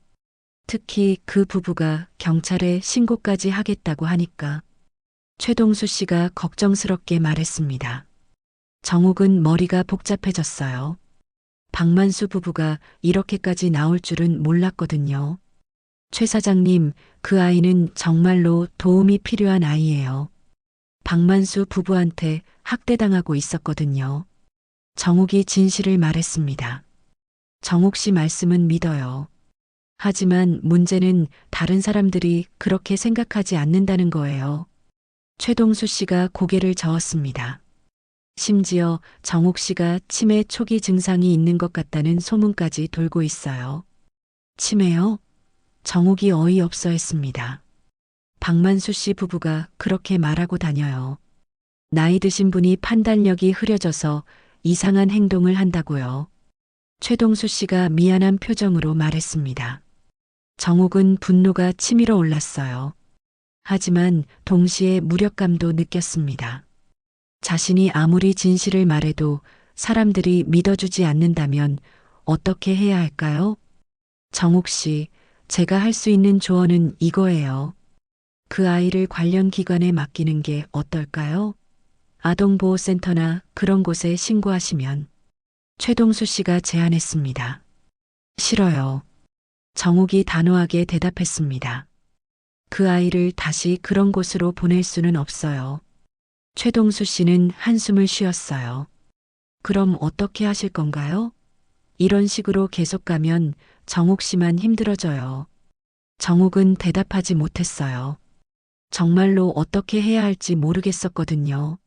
특히 그 부부가 경찰에 신고까지 하겠다고 하니까. 최동수 씨가 걱정스럽게 말했습니다. 정옥은 머리가 복잡해졌어요. 박만수 부부가 이렇게까지 나올 줄은 몰랐거든요. 최 사장님, 그 아이는 정말로 도움이 필요한 아이예요. 박만수 부부한테 학대당하고 있었거든요. 정옥이 진실을 말했습니다. 정옥 씨 말씀은 믿어요. 하지만 문제는 다른 사람들이 그렇게 생각하지 않는다는 거예요. 최동수 씨가 고개를 저었습니다. 심지어 정옥 씨가 치매 초기 증상이 있는 것 같다는 소문까지 돌고 있어요. 치매요? 정옥이 어이없어 했습니다. 박만수 씨 부부가 그렇게 말하고 다녀요. 나이 드신 분이 판단력이 흐려져서 이상한 행동을 한다고요. 최동수 씨가 미안한 표정으로 말했습니다. 정옥은 분노가 치밀어 올랐어요. 하지만 동시에 무력감도 느꼈습니다. 자신이 아무리 진실을 말해도 사람들이 믿어주지 않는다면 어떻게 해야 할까요? 정옥 씨, 제가 할 수 있는 조언은 이거예요. 그 아이를 관련 기관에 맡기는 게 어떨까요? 아동보호센터나 그런 곳에 신고하시면. 최동수 씨가 제안했습니다. 싫어요. 정옥이 단호하게 대답했습니다. 그 아이를 다시 그런 곳으로 보낼 수는 없어요. 최동수 씨는 한숨을 쉬었어요. 그럼 어떻게 하실 건가요? 이런 식으로 계속 가면 정옥 씨만 힘들어져요. 정옥은 대답하지 못했어요. 정말로 어떻게 해야 할지 모르겠었거든요.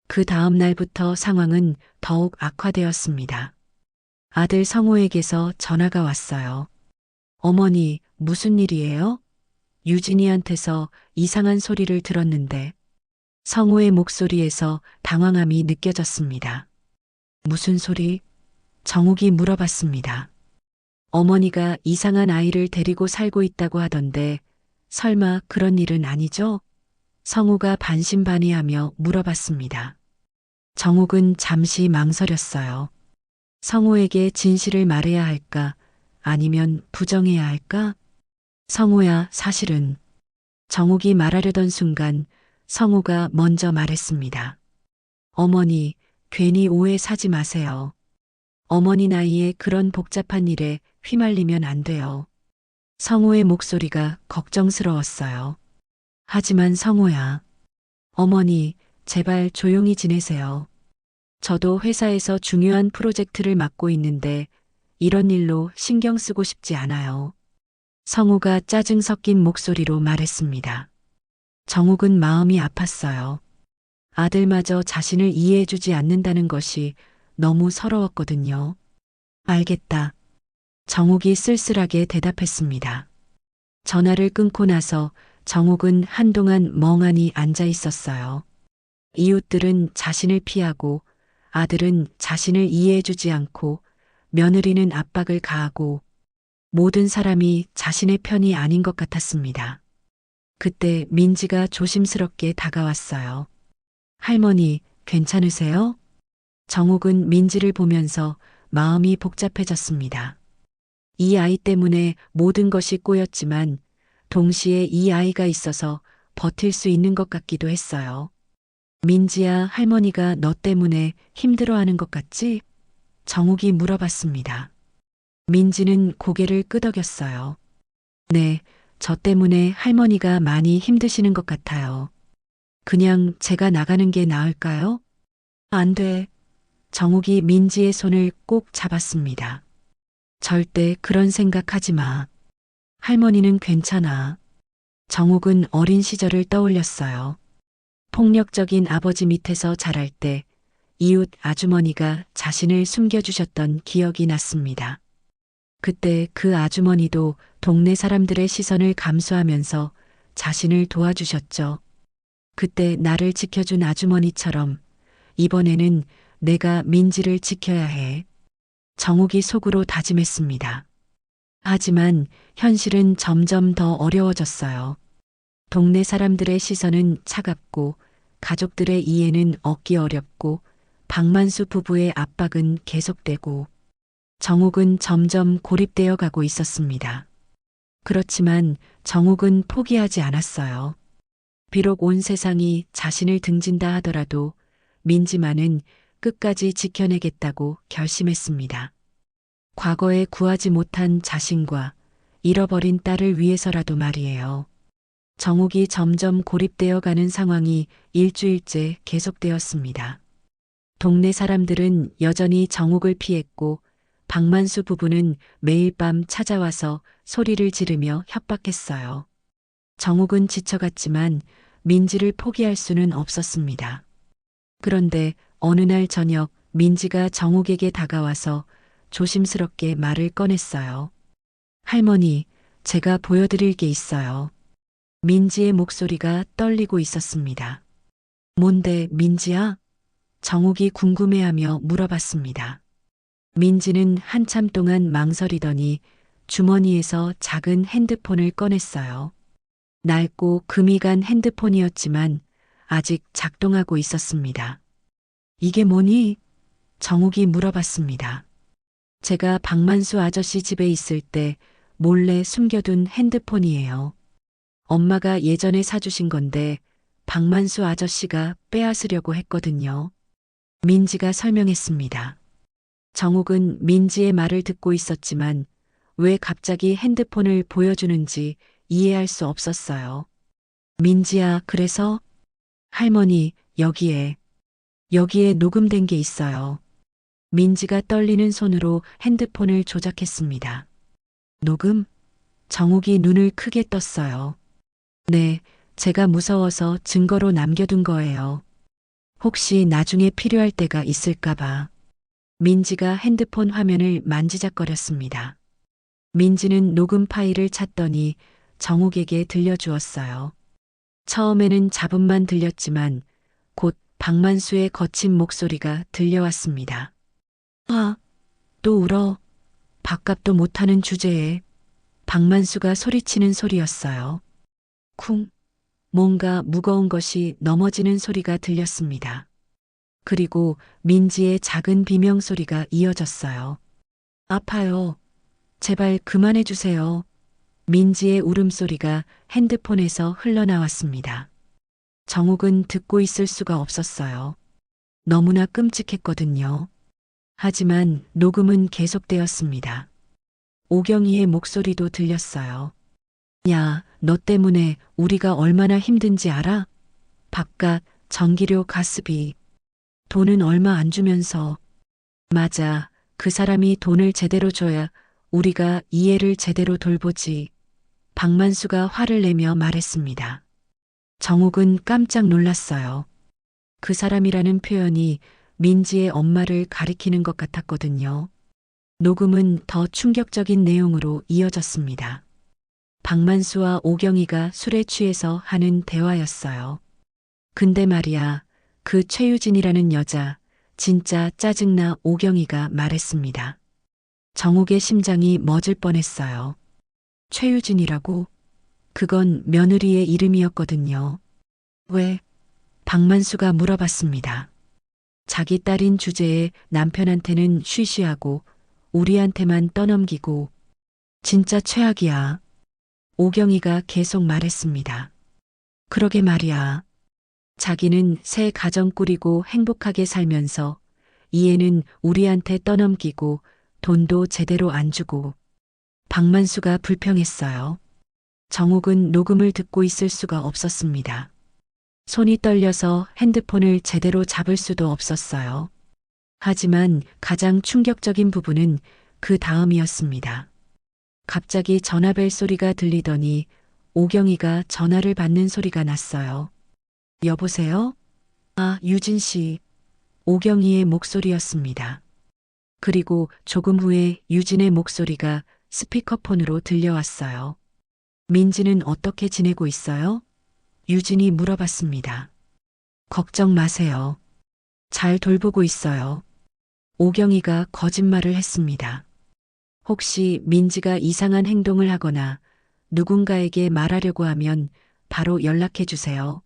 그 다음 날부터 상황은 더욱 악화되었습니다. 아들 성호에게서 전화가 왔어요. 어머니, 무슨 일이에요? 유진이한테서 이상한 소리를 들었는데 성호의 목소리에서 당황함이 느껴졌습니다. 무슨 소리? 정욱이 물어봤습니다. 어머니가 이상한 아이를 데리고 살고 있다고 하던데 설마 그런 일은 아니죠? 성우가 반신반의하며 물어봤습니다. 정욱은 잠시 망설였어요. 성우에게 진실을 말해야 할까? 아니면 부정해야 할까? 성우야, 사실은. 정욱이 말하려던 순간 성우가 먼저 말했습니다. 어머니, 괜히 오해 사지 마세요. 어머니 나이에 그런 복잡한 일에 휘말리면 안 돼요. 성우의 목소리가 걱정스러웠어요. 하지만 성우야. 어머니, 제발 조용히 지내세요. 저도 회사에서 중요한 프로젝트를 맡고 있는데 이런 일로 신경 쓰고 싶지 않아요. 성우가 짜증 섞인 목소리로 말했습니다. 정욱은 마음이 아팠어요. 아들마저 자신을 이해해주지 않는다는 것이 너무 서러웠거든요. 알겠다. 정욱이 쓸쓸하게 대답했습니다. 전화를 끊고 나서 정욱은 한동안 멍하니 앉아 있었어요. 이웃들은 자신을 피하고 아들은 자신을 이해해주지 않고 며느리는 압박을 가하고 모든 사람이 자신의 편이 아닌 것 같았습니다. 그때 민지가 조심스럽게 다가왔어요. 할머니, 괜찮으세요? 정욱은 민지를 보면서 마음이 복잡해졌습니다. 이 아이 때문에 모든 것이 꼬였지만 동시에 이 아이가 있어서 버틸 수 있는 것 같기도 했어요. 민지야, 할머니가 너 때문에 힘들어하는 것 같지? 정욱이 물어봤습니다. 민지는 고개를 끄덕였어요. 네, 저 때문에 할머니가 많이 힘드시는 것 같아요. 그냥 제가 나가는 게 나을까요? 안 돼. 정욱이 민지의 손을 꼭 잡았습니다. 절대 그런 생각하지 마. 할머니는 괜찮아. 정욱은 어린 시절을 떠올렸어요. 폭력적인 아버지 밑에서 자랄 때 이웃 아주머니가 자신을 숨겨주셨던 기억이 났습니다. 그때 그 아주머니도 동네 사람들의 시선을 감수하면서 자신을 도와주셨죠. 그때 나를 지켜준 아주머니처럼 이번에는 내가 민지를 지켜야 해. 정욱이 속으로 다짐했습니다. 하지만 현실은 점점 더 어려워졌어요. 동네 사람들의 시선은 차갑고 가족들의 이해는 얻기 어렵고 박만수 부부의 압박은 계속되고 정욱은 점점 고립되어 가고 있었습니다. 그렇지만 정욱은 포기하지 않았어요. 비록 온 세상이 자신을 등진다 하더라도 민지만은 끝까지 지켜내겠다고 결심했습니다. 과거에 구하지 못한 자신과 잃어버린 딸을 위해서라도 말이에요. 정욱이 점점 고립되어 가는 상황이 일주일째 계속되었습니다. 동네 사람들은 여전히 정욱을 피했고 박만수 부부는 매일 밤 찾아와서 소리를 지르며 협박했어요. 정욱은 지쳐갔지만 민지를 포기할 수는 없었습니다. 그런데 어느 날 저녁 민지가 정욱에게 다가와서 조심스럽게 말을 꺼냈어요. 할머니, 제가 보여드릴 게 있어요. 민지의 목소리가 떨리고 있었습니다. 뭔데, 민지야? 정욱이 궁금해하며 물어봤습니다. 민지는 한참 동안 망설이더니 주머니에서 작은 핸드폰을 꺼냈어요. 낡고 금이 간 핸드폰이었지만 아직 작동하고 있었습니다. 이게 뭐니? 정욱이 물어봤습니다. 제가 박만수 아저씨 집에 있을 때 몰래 숨겨둔 핸드폰이에요. 엄마가 예전에 사주신 건데 박만수 아저씨가 빼앗으려고 했거든요. 민지가 설명했습니다. 정욱은 민지의 말을 듣고 있었지만 왜 갑자기 핸드폰을 보여주는지 이해할 수 없었어요. 민지야, 그래서? 할머니, 여기에 녹음된 게 있어요. 민지가 떨리는 손으로 핸드폰을 조작했습니다. 녹음? 정욱이 눈을 크게 떴어요. 네, 제가 무서워서 증거로 남겨둔 거예요. 혹시 나중에 필요할 때가 있을까봐. 민지가 핸드폰 화면을 만지작거렸습니다. 민지는 녹음 파일을 찾더니 정욱에게 들려주었어요. 처음에는 잡음만 들렸지만 곧 박만수의 거친 목소리가 들려왔습니다. 아, 또 울어. 밥값도 못하는 주제에 박만수가 소리치는 소리였어요. 쿵. 뭔가 무거운 것이 넘어지는 소리가 들렸습니다. 그리고 민지의 작은 비명소리가 이어졌어요. 아파요. 제발 그만해 주세요. 민지의 울음소리가 핸드폰에서 흘러나왔습니다. 정욱은 듣고 있을 수가 없었어요. 너무나 끔찍했거든요. 하지만 녹음은 계속되었습니다. 오경이의 목소리도 들렸어요. 야, 너 때문에 우리가 얼마나 힘든지 알아? 밥값, 전기료, 가스비. 돈은 얼마 안 주면서. 맞아. 그 사람이 돈을 제대로 줘야 우리가 이해를 제대로 돌보지. 박만수가 화를 내며 말했습니다. 정욱은 깜짝 놀랐어요. 그 사람이라는 표현이 민지의 엄마를 가리키는 것 같았거든요. 녹음은 더 충격적인 내용으로 이어졌습니다. 박만수와 오경이가 술에 취해서 하는 대화였어요. 근데 말이야, 그 최유진이라는 여자, 진짜 짜증나. 오경이가 말했습니다. 정욱의 심장이 멎을 뻔했어요. 최유진이라고? 그건 며느리의 이름이었거든요. 왜? 박만수가 물어봤습니다. 자기 딸인 주제에 남편한테는 쉬쉬하고 우리한테만 떠넘기고 진짜 최악이야. 오경이가 계속 말했습니다. 그러게 말이야. 자기는 새 가정 꾸리고 행복하게 살면서 이해는 우리한테 떠넘기고 돈도 제대로 안 주고. 박만수가 불평했어요. 정욱은 녹음을 듣고 있을 수가 없었습니다. 손이 떨려서 핸드폰을 제대로 잡을 수도 없었어요. 하지만 가장 충격적인 부분은 그 다음이었습니다. 갑자기 전화벨 소리가 들리더니 오경이가 전화를 받는 소리가 났어요. 여보세요? 아, 유진 씨. 오경이의 목소리였습니다. 그리고 조금 후에 유진의 목소리가 스피커폰으로 들려왔어요. 민지는 어떻게 지내고 있어요? 유진이 물어봤습니다. 걱정 마세요. 잘 돌보고 있어요. 오경이가 거짓말을 했습니다. 혹시 민지가 이상한 행동을 하거나 누군가에게 말하려고 하면 바로 연락해 주세요.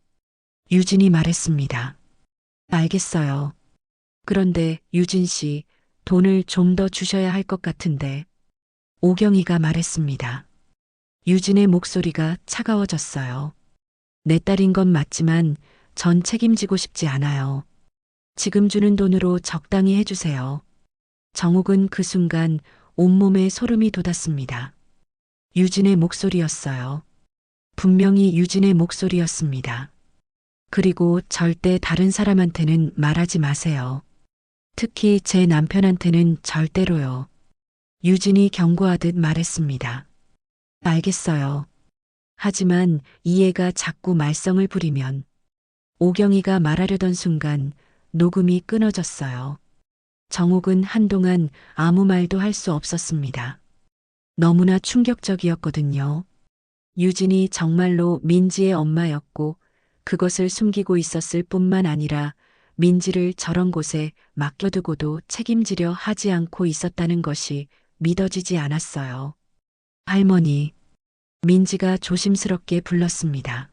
유진이 말했습니다. 알겠어요. 그런데 유진 씨, 돈을 좀 더 주셔야 할 것 같은데. 오경이가 말했습니다. 유진의 목소리가 차가워졌어요. 내 딸인 건 맞지만 전 책임지고 싶지 않아요. 지금 주는 돈으로 적당히 해주세요. 정욱은 그 순간 온몸에 소름이 돋았습니다. 유진의 목소리였어요. 분명히 유진의 목소리였습니다. 그리고 절대 다른 사람한테는 말하지 마세요. 특히 제 남편한테는 절대로요. 유진이 경고하듯 말했습니다. 알겠어요. 하지만 이해가 자꾸 말썽을 부리면. 오경이가 말하려던 순간 녹음이 끊어졌어요. 정욱은 한동안 아무 말도 할 수 없었습니다. 너무나 충격적이었거든요. 유진이 정말로 민지의 엄마였고 그것을 숨기고 있었을 뿐만 아니라 민지를 저런 곳에 맡겨두고도 책임지려 하지 않고 있었다는 것이 믿어지지 않았어요. 할머니. 민지가 조심스럽게 불렀습니다.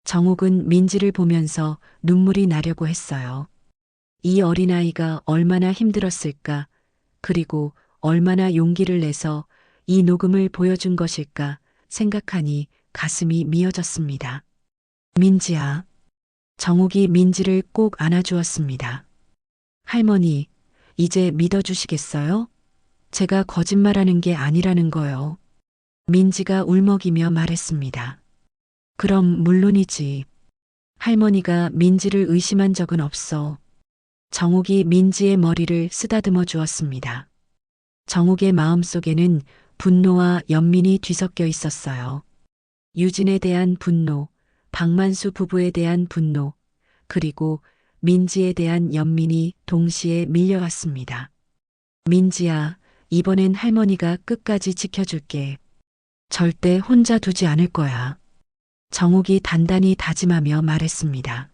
정욱은 민지를 보면서 눈물이 나려고 했어요. 이 어린아이가 얼마나 힘들었을까, 그리고 얼마나 용기를 내서 이 녹음을 보여준 것일까 생각하니 가슴이 미어졌습니다. 민지야. 정욱이 민지를 꼭 안아주었습니다. 할머니, 이제 믿어주시겠어요? 제가 거짓말하는 게 아니라는 거요. 민지가 울먹이며 말했습니다. 그럼 물론이지. 할머니가 민지를 의심한 적은 없어. 정욱이 민지의 머리를 쓰다듬어 주었습니다. 정욱의 마음속에는 분노와 연민이 뒤섞여 있었어요. 유진에 대한 분노, 박만수 부부에 대한 분노, 그리고 민지에 대한 연민이 동시에 밀려왔습니다. 민지야, 이번엔 할머니가 끝까지 지켜줄게. 절대 혼자 두지 않을 거야. 정욱이 단단히 다짐하며 말했습니다.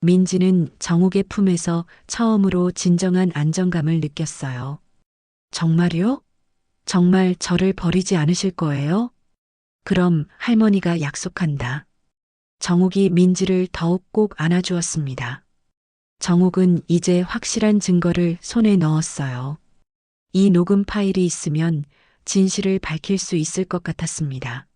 민지는 정욱의 품에서 처음으로 진정한 안정감을 느꼈어요. 정말요? 정말 저를 버리지 않으실 거예요? 그럼 할머니가 약속한다. 정욱이 민지를 더욱 꼭 안아주었습니다. 정욱은 이제 확실한 증거를 손에 넣었어요. 이 녹음 파일이 있으면 진실을 밝힐 수 있을 것 같았습니다.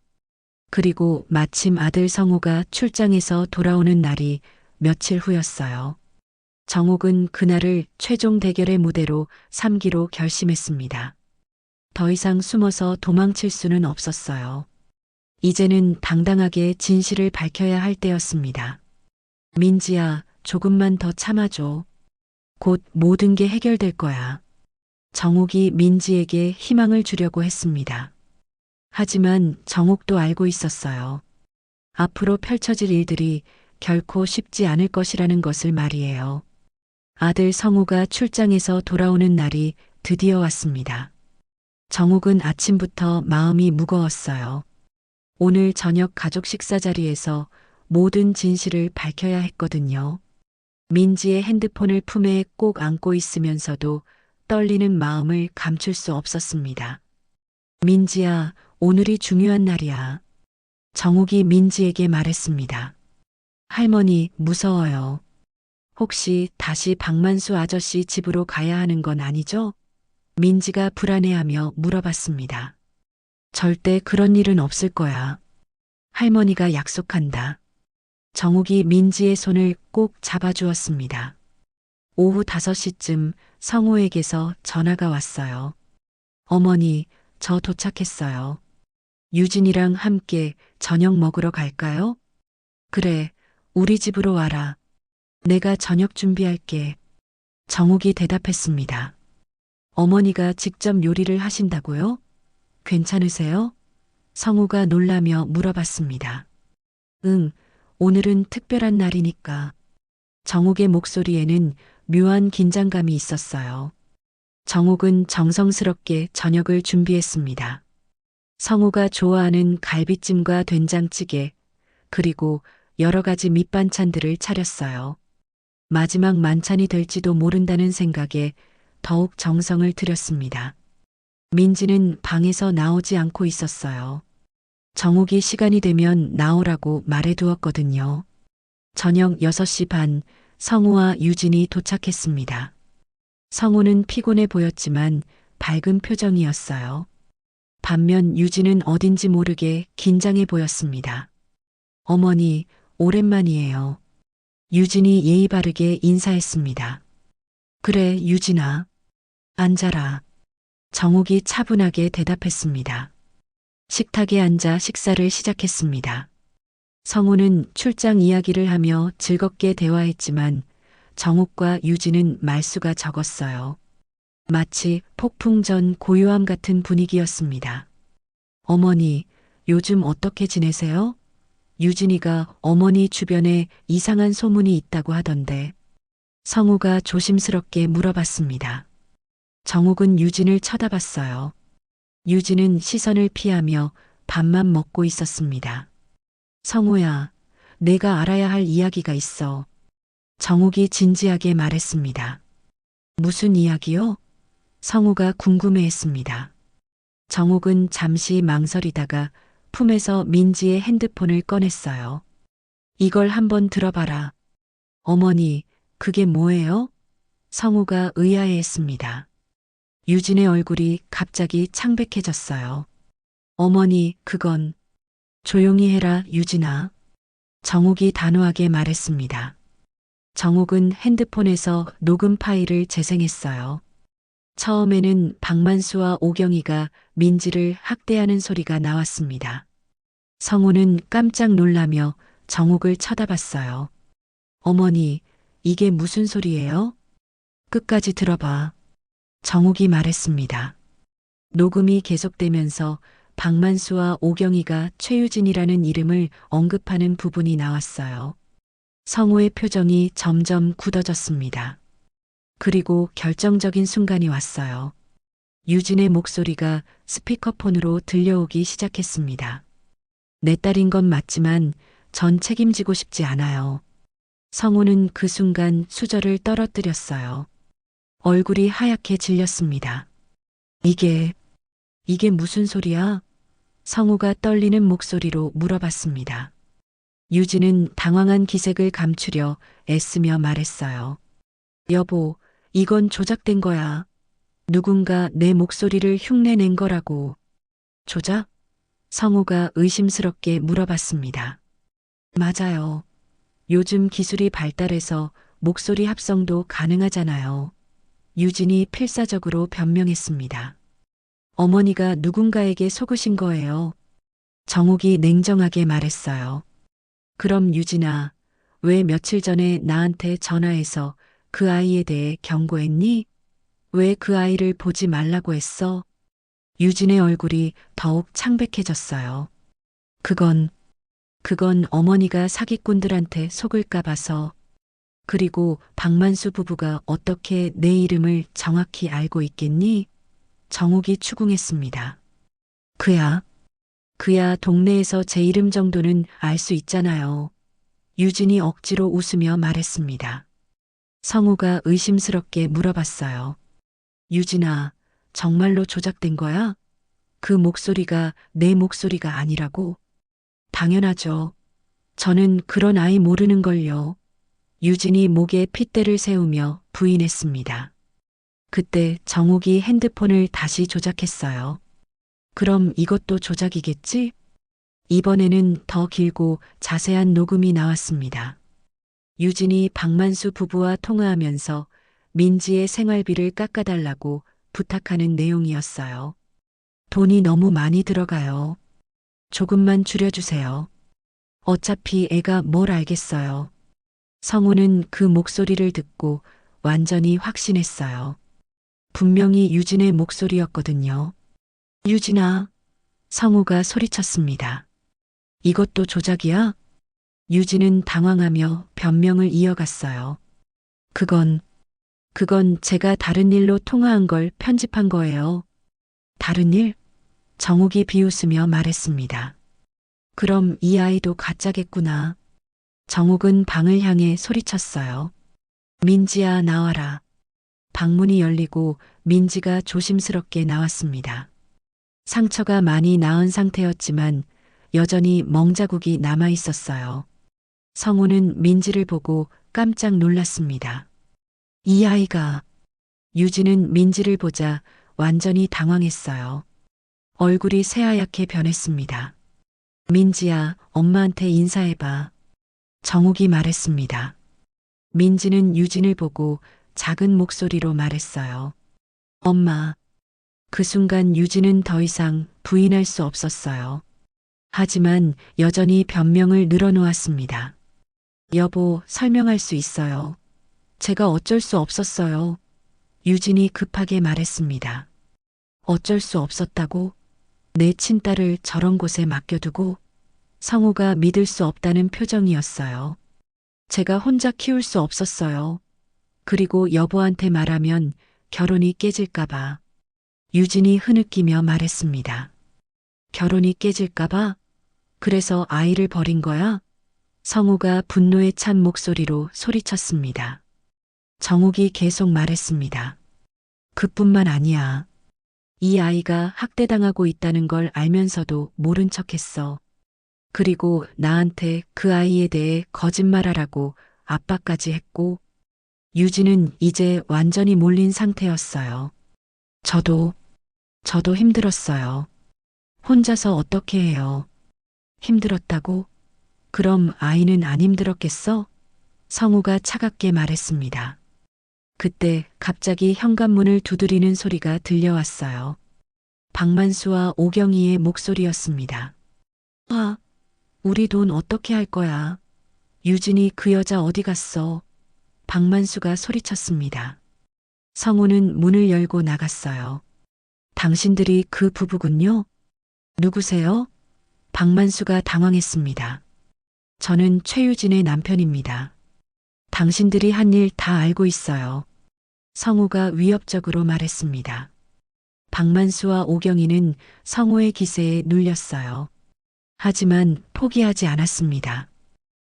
그리고 마침 아들 성우가 출장에서 돌아오는 날이 며칠 후였어요. 정욱은 그날을 최종 대결의 무대로 삼기로 결심했습니다. 더 이상 숨어서 도망칠 수는 없었어요. 이제는 당당하게 진실을 밝혀야 할 때였습니다. 민지야, 조금만 더 참아줘. 곧 모든 게 해결될 거야. 정욱이 민지에게 희망을 주려고 했습니다. 하지만 정욱도 알고 있었어요. 앞으로 펼쳐질 일들이 결코 쉽지 않을 것이라는 것을 말이에요. 아들 성우가 출장에서 돌아오는 날이 드디어 왔습니다. 정욱은 아침부터 마음이 무거웠어요. 오늘 저녁 가족 식사 자리에서 모든 진실을 밝혀야 했거든요. 민지의 핸드폰을 품에 꼭 안고 있으면서도 떨리는 마음을 감출 수 없었습니다. 민지야, 오늘이 중요한 날이야. 정욱이 민지에게 말했습니다. 할머니, 무서워요. 혹시 다시 박만수 아저씨 집으로 가야 하는 건 아니죠? 민지가 불안해하며 물어봤습니다. 절대 그런 일은 없을 거야. 할머니가 약속한다. 정욱이 민지의 손을 꼭 잡아주었습니다. 오후 5시쯤 성우에게서 전화가 왔어요. 어머니, 저 도착했어요. 유진이랑 함께 저녁 먹으러 갈까요? 그래, 우리 집으로 와라. 내가 저녁 준비할게. 정욱이 대답했습니다. 어머니가 직접 요리를 하신다고요? 괜찮으세요? 성우가 놀라며 물어봤습니다. 응, 오늘은 특별한 날이니까. 정욱의 목소리에는 묘한 긴장감이 있었어요. 정욱은 정성스럽게 저녁을 준비했습니다. 성우가 좋아하는 갈비찜과 된장찌개, 그리고 여러 가지 밑반찬들을 차렸어요. 마지막 만찬이 될지도 모른다는 생각에 더욱 정성을 들였습니다. 민지는 방에서 나오지 않고 있었어요. 정욱이 시간이 되면 나오라고 말해두었거든요. 저녁 6시 반, 성우와 유진이 도착했습니다. 성우는 피곤해 보였지만 밝은 표정이었어요. 반면 유진은 어딘지 모르게 긴장해 보였습니다. 어머니, 오랜만이에요. 유진이 예의 바르게 인사했습니다. 그래, 유진아. 앉아라. 정욱이 차분하게 대답했습니다. 식탁에 앉아 식사를 시작했습니다. 성우는 출장 이야기를 하며 즐겁게 대화했지만 정욱과 유진은 말수가 적었어요. 마치 폭풍 전 고요함 같은 분위기였습니다. 어머니, 요즘 어떻게 지내세요? 유진이가 어머니 주변에 이상한 소문이 있다고 하던데. 성우가 조심스럽게 물어봤습니다. 정욱은 유진을 쳐다봤어요. 유진은 시선을 피하며 밥만 먹고 있었습니다. 성우야, 내가 알아야 할 이야기가 있어. 정욱이 진지하게 말했습니다. 무슨 이야기요? 성우가 궁금해했습니다. 정욱은 잠시 망설이다가 품에서 민지의 핸드폰을 꺼냈어요. 이걸 한번 들어봐라. 어머니, 그게 뭐예요? 성우가 의아해했습니다. 유진의 얼굴이 갑자기 창백해졌어요. 어머니, 그건. 조용히 해라, 유진아. 정욱이 단호하게 말했습니다. 정욱은 핸드폰에서 녹음 파일을 재생했어요. 처음에는 박만수와 오경이가 민지를 학대하는 소리가 나왔습니다. 성우는 깜짝 놀라며 정욱을 쳐다봤어요. 어머니, 이게 무슨 소리예요? 끝까지 들어봐. 정욱이 말했습니다. 녹음이 계속되면서 박만수와 오경이가 최유진이라는 이름을 언급하는 부분이 나왔어요. 성우의 표정이 점점 굳어졌습니다. 그리고 결정적인 순간이 왔어요. 유진의 목소리가 스피커폰으로 들려오기 시작했습니다. 내 딸인 건 맞지만 전 책임지고 싶지 않아요. 성우는 그 순간 수저를 떨어뜨렸어요. 얼굴이 하얗게 질렸습니다. 이게 무슨 소리야? 성우가 떨리는 목소리로 물어봤습니다. 유진은 당황한 기색을 감추려 애쓰며 말했어요. 여보, 이건 조작된 거야. 누군가 내 목소리를 흉내낸 거라고. 조작? 성우가 의심스럽게 물어봤습니다. 맞아요. 요즘 기술이 발달해서 목소리 합성도 가능하잖아요. 유진이 필사적으로 변명했습니다. 어머니가 누군가에게 속으신 거예요. 정욱이 냉정하게 말했어요. 그럼 유진아, 왜 며칠 전에 나한테 전화해서 그 아이에 대해 경고했니? 왜 그 아이를 보지 말라고 했어? 유진의 얼굴이 더욱 창백해졌어요. 그건 어머니가 사기꾼들한테 속을까 봐서. 그리고 박만수 부부가 어떻게 내 이름을 정확히 알고 있겠니? 정욱이 추궁했습니다. 그야 동네에서 제 이름 정도는 알 수 있잖아요. 유진이 억지로 웃으며 말했습니다. 성우가 의심스럽게 물어봤어요. 유진아, 정말로 조작된 거야? 그 목소리가 내 목소리가 아니라고? 당연하죠. 저는 그런 아이 모르는걸요. 유진이 목에 핏대를 세우며 부인했습니다. 그때 정욱이 핸드폰을 다시 조작했어요. 그럼 이것도 조작이겠지? 이번에는 더 길고 자세한 녹음이 나왔습니다. 유진이 박만수 부부와 통화하면서 민지의 생활비를 깎아달라고 부탁하는 내용이었어요. 돈이 너무 많이 들어가요. 조금만 줄여주세요. 어차피 애가 뭘 알겠어요. 성우는 그 목소리를 듣고 완전히 확신했어요. 분명히 유진의 목소리였거든요. 유진아, 성우가 소리쳤습니다. 이것도 조작이야? 유진은 당황하며 변명을 이어갔어요. 그건 제가 다른 일로 통화한 걸 편집한 거예요. 다른 일? 정욱이 비웃으며 말했습니다. 그럼 이 아이도 가짜겠구나. 정욱은 방을 향해 소리쳤어요. 민지야, 나와라. 방문이 열리고 민지가 조심스럽게 나왔습니다. 상처가 많이 나은 상태였지만 여전히 멍자국이 남아 있었어요. 성우는 민지를 보고 깜짝 놀랐습니다. 이 아이가. 유진은 민지를 보자 완전히 당황했어요. 얼굴이 새하얗게 변했습니다. 민지야, 엄마한테 인사해봐. 정욱이 말했습니다. 민지는 유진을 보고 작은 목소리로 말했어요. 엄마. 그 순간 유진은 더 이상 부인할 수 없었어요. 하지만 여전히 변명을 늘어놓았습니다. 여보, 설명할 수 있어요. 제가 어쩔 수 없었어요. 유진이 급하게 말했습니다. 어쩔 수 없었다고? 내 친딸을 저런 곳에 맡겨두고? 성우가 믿을 수 없다는 표정이었어요. 제가 혼자 키울 수 없었어요. 그리고 여보한테 말하면 결혼이 깨질까봐. 유진이 흐느끼며 말했습니다. 결혼이 깨질까봐? 그래서 아이를 버린 거야? 성우가 분노에 찬 목소리로 소리쳤습니다. 정욱이 계속 말했습니다. 그뿐만 아니야. 이 아이가 학대당하고 있다는 걸 알면서도 모른 척했어. 그리고 나한테 그 아이에 대해 거짓말하라고 압박까지 했고, 유진은 이제 완전히 몰린 상태였어요. 저도 힘들었어요. 혼자서 어떻게 해요? 힘들었다고? 그럼 아이는 안 힘들었겠어? 성우가 차갑게 말했습니다. 그때 갑자기 현관문을 두드리는 소리가 들려왔어요. 박만수와 오경이의 목소리였습니다. 아, 우리 돈 어떻게 할 거야? 유진이 그 여자 어디 갔어? 박만수가 소리쳤습니다. 성우는 문을 열고 나갔어요. 당신들이 그 부부군요? 누구세요? 박만수가 당황했습니다. 저는 최유진의 남편입니다. 당신들이 한 일 다 알고 있어요. 성우가 위협적으로 말했습니다. 박만수와 오경이는 성우의 기세에 눌렸어요. 하지만 포기하지 않았습니다.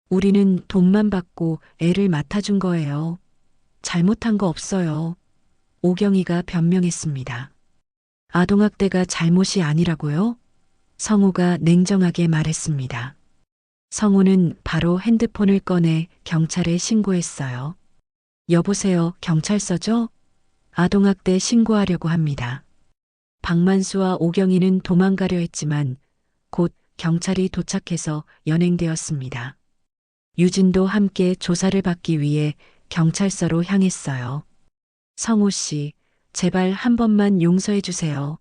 우리는 돈만 받고 애를 맡아준 거예요. 잘못한 거 없어요. 오경이가 변명했습니다. 아동학대가 잘못이 아니라고요? 성우가 냉정하게 말했습니다. 성우는 바로 핸드폰을 꺼내 경찰에 신고했어요. 여보세요, 경찰서죠? 아동학대 신고하려고 합니다. 박만수와 오경이는 도망가려 했지만 곧 경찰이 도착해서 연행되었습니다. 유진도 함께 조사를 받기 위해 경찰서로 향했어요. 성우 씨, 제발 한 번만 용서해 주세요.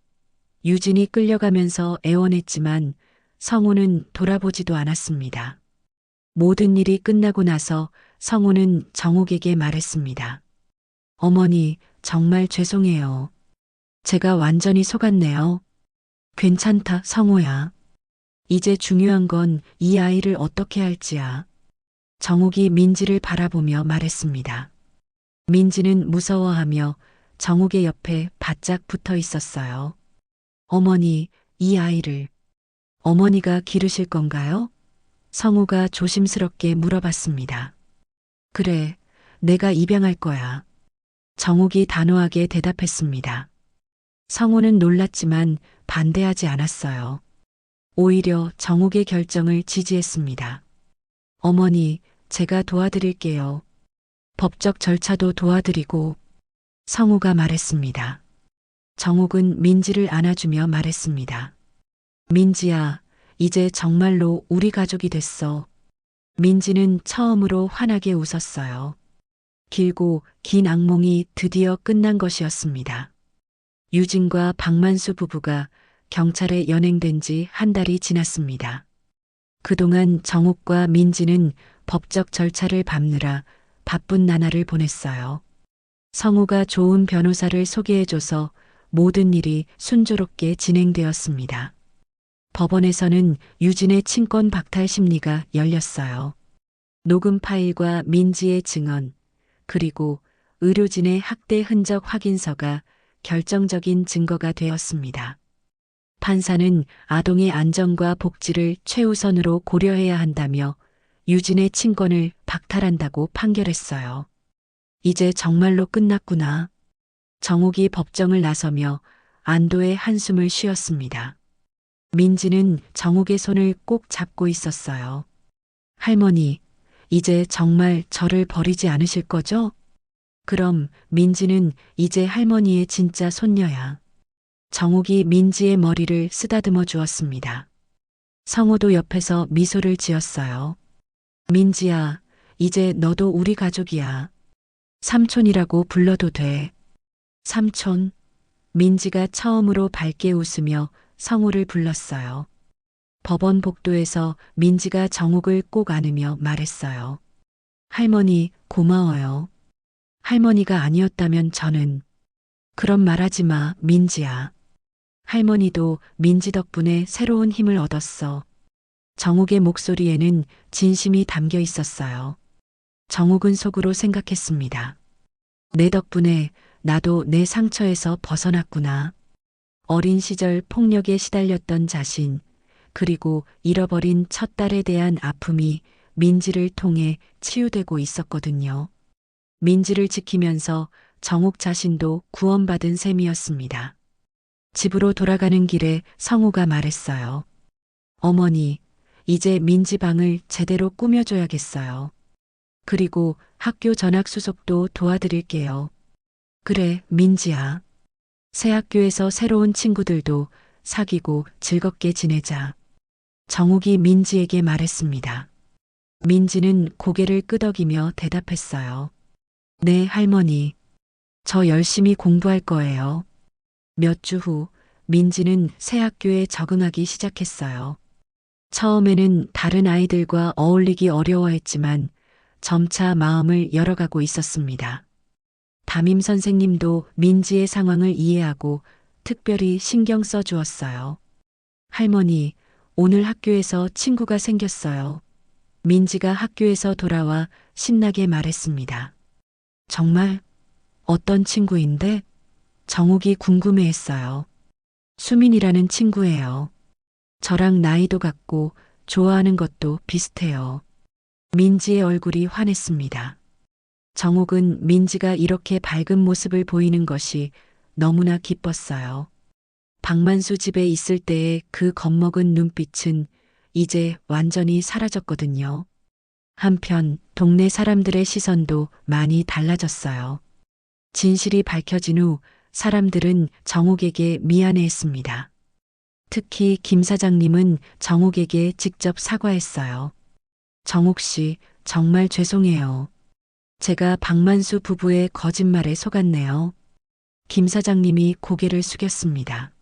유진이 끌려가면서 애원했지만 성우는 돌아보지도 않았습니다. 모든 일이 끝나고 나서 성우는 정옥에게 말했습니다. 어머니, 정말 죄송해요. 제가 완전히 속았네요. 괜찮다, 성우야. 이제 중요한 건 이 아이를 어떻게 할지야. 정옥이 민지를 바라보며 말했습니다. 민지는 무서워하며 정옥의 옆에 바짝 붙어 있었어요. 어머니, 이 아이를 어머니가 기르실 건가요? 성우가 조심스럽게 물어봤습니다. 그래, 내가 입양할 거야. 정옥이 단호하게 대답했습니다. 성우는 놀랐지만 반대하지 않았어요. 오히려 정옥의 결정을 지지했습니다. 어머니, 제가 도와드릴게요. 법적 절차도 도와드리고, 성우가 말했습니다. 정옥은 민지를 안아주며 말했습니다. 민지야, 이제 정말로 우리 가족이 됐어. 민지는 처음으로 환하게 웃었어요. 길고 긴 악몽이 드디어 끝난 것이었습니다. 유진과 박만수 부부가 경찰에 연행된 지 한 달이 지났습니다. 그동안 정옥과 민지는 법적 절차를 밟느라 바쁜 나날을 보냈어요. 성우가 좋은 변호사를 소개해줘서 모든 일이 순조롭게 진행되었습니다. 법원에서는 유진의 친권 박탈 심리가 열렸어요. 녹음 파일과 민지의 증언, 그리고 의료진의 학대 흔적 확인서가 결정적인 증거가 되었습니다. 판사는 아동의 안전과 복지를 최우선으로 고려해야 한다며 유진의 친권을 박탈한다고 판결했어요. 이제 정말로 끝났구나. 정옥이 법정을 나서며 안도의 한숨을 쉬었습니다. 민지는 정옥의 손을 꼭 잡고 있었어요. 할머니, 이제 정말 저를 버리지 않으실 거죠? 그럼 민지는 이제 할머니의 진짜 손녀야. 정옥이 민지의 머리를 쓰다듬어 주었습니다. 성우도 옆에서 미소를 지었어요. 민지야, 이제 너도 우리 가족이야. 삼촌이라고 불러도 돼. 삼촌. 민지가 처음으로 밝게 웃으며 성우를 불렀어요. 법원 복도에서 민지가 정옥을 꼭 안으며 말했어요. 할머니, 고마워요. 할머니가 아니었다면 저는. 그런 말하지 마, 민지야. 할머니도 민지 덕분에 새로운 힘을 얻었어. 정옥의 목소리에는 진심이 담겨 있었어요. 정옥은 속으로 생각했습니다. 내 덕분에 나도 내 상처에서 벗어났구나. 어린 시절 폭력에 시달렸던 자신, 그리고 잃어버린 첫 딸에 대한 아픔이 민지를 통해 치유되고 있었거든요. 민지를 지키면서 정옥 자신도 구원받은 셈이었습니다. 집으로 돌아가는 길에 성우가 말했어요. 어머니, 이제 민지 방을 제대로 꾸며줘야겠어요. 그리고 학교 전학 수속도 도와드릴게요. 그래, 민지야. 새 학교에서 새로운 친구들도 사귀고 즐겁게 지내자. 정옥이 민지에게 말했습니다. 민지는 고개를 끄덕이며 대답했어요. 네, 할머니. 저 열심히 공부할 거예요. 몇 주 후 민지는 새 학교에 적응하기 시작했어요. 처음에는 다른 아이들과 어울리기 어려워했지만 점차 마음을 열어가고 있었습니다. 담임 선생님도 민지의 상황을 이해하고 특별히 신경 써 주었어요. 할머니, 오늘 학교에서 친구가 생겼어요. 민지가 학교에서 돌아와 신나게 말했습니다. 정말? 어떤 친구인데? 정욱이 궁금해했어요. 수민이라는 친구예요. 저랑 나이도 같고 좋아하는 것도 비슷해요. 민지의 얼굴이 환했습니다. 정욱은 민지가 이렇게 밝은 모습을 보이는 것이 너무나 기뻤어요. 박만수 집에 있을 때의 그 겁먹은 눈빛은 이제 완전히 사라졌거든요. 한편 동네 사람들의 시선도 많이 달라졌어요. 진실이 밝혀진 후 사람들은 정욱에게 미안해했습니다. 특히 김 사장님은 정욱에게 직접 사과했어요. 정욱 씨, 정말 죄송해요. 제가 박만수 부부의 거짓말에 속았네요. 김 사장님이 고개를 숙였습니다.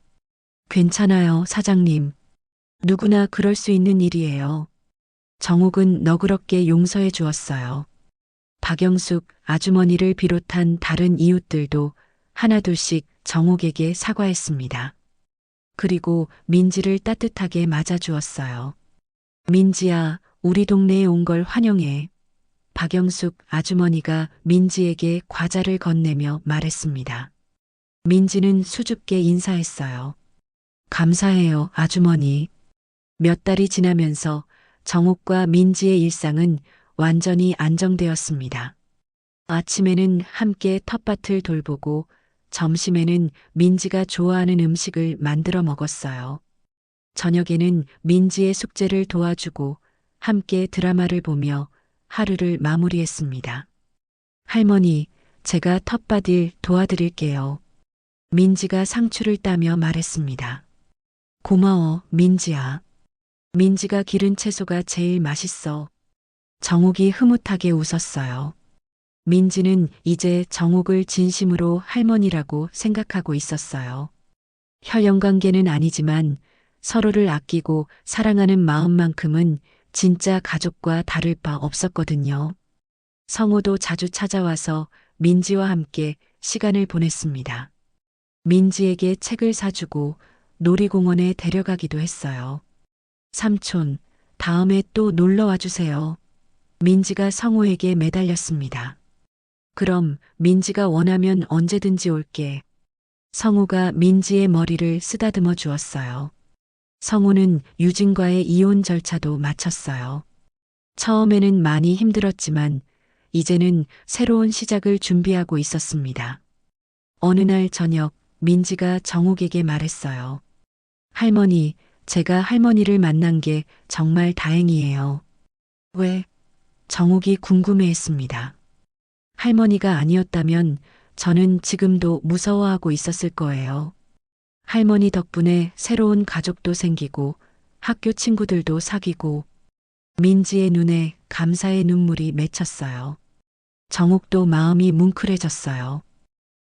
괜찮아요, 사장님. 누구나 그럴 수 있는 일이에요. 정욱은 너그럽게 용서해 주었어요. 박영숙 아주머니를 비롯한 다른 이웃들도 하나둘씩 정욱에게 사과했습니다. 그리고 민지를 따뜻하게 맞아주었어요. 민지야, 우리 동네에 온 걸 환영해. 박영숙 아주머니가 민지에게 과자를 건네며 말했습니다. 민지는 수줍게 인사했어요. 감사해요, 아주머니. 몇 달이 지나면서 정욱과 민지의 일상은 완전히 안정되었습니다. 아침에는 함께 텃밭을 돌보고 점심에는 민지가 좋아하는 음식을 만들어 먹었어요. 저녁에는 민지의 숙제를 도와주고 함께 드라마를 보며 하루를 마무리했습니다. 할머니, 제가 텃밭 일 도와드릴게요. 민지가 상추를 따며 말했습니다. 고마워, 민지야. 민지가 기른 채소가 제일 맛있어. 정욱이 흐뭇하게 웃었어요. 민지는 이제 정욱을 진심으로 할머니라고 생각하고 있었어요. 혈연 관계는 아니지만 서로를 아끼고 사랑하는 마음만큼은 진짜 가족과 다를 바 없었거든요. 성호도 자주 찾아와서 민지와 함께 시간을 보냈습니다. 민지에게 책을 사주고 놀이공원에 데려가기도 했어요. 삼촌, 다음에 또 놀러 와주세요. 민지가 성호에게 매달렸습니다. 그럼 민지가 원하면 언제든지 올게. 성호가 민지의 머리를 쓰다듬어 주었어요. 성호는 유진과의 이혼 절차도 마쳤어요. 처음에는 많이 힘들었지만 이제는 새로운 시작을 준비하고 있었습니다. 어느 날 저녁 민지가 정욱에게 말했어요. 할머니, 제가 할머니를 만난 게 정말 다행이에요. 왜? 정욱이 궁금해했습니다. 할머니가 아니었다면 저는 지금도 무서워하고 있었을 거예요. 할머니 덕분에 새로운 가족도 생기고 학교 친구들도 사귀고 민지의 눈에 감사의 눈물이 맺혔어요. 정욱도 마음이 뭉클해졌어요.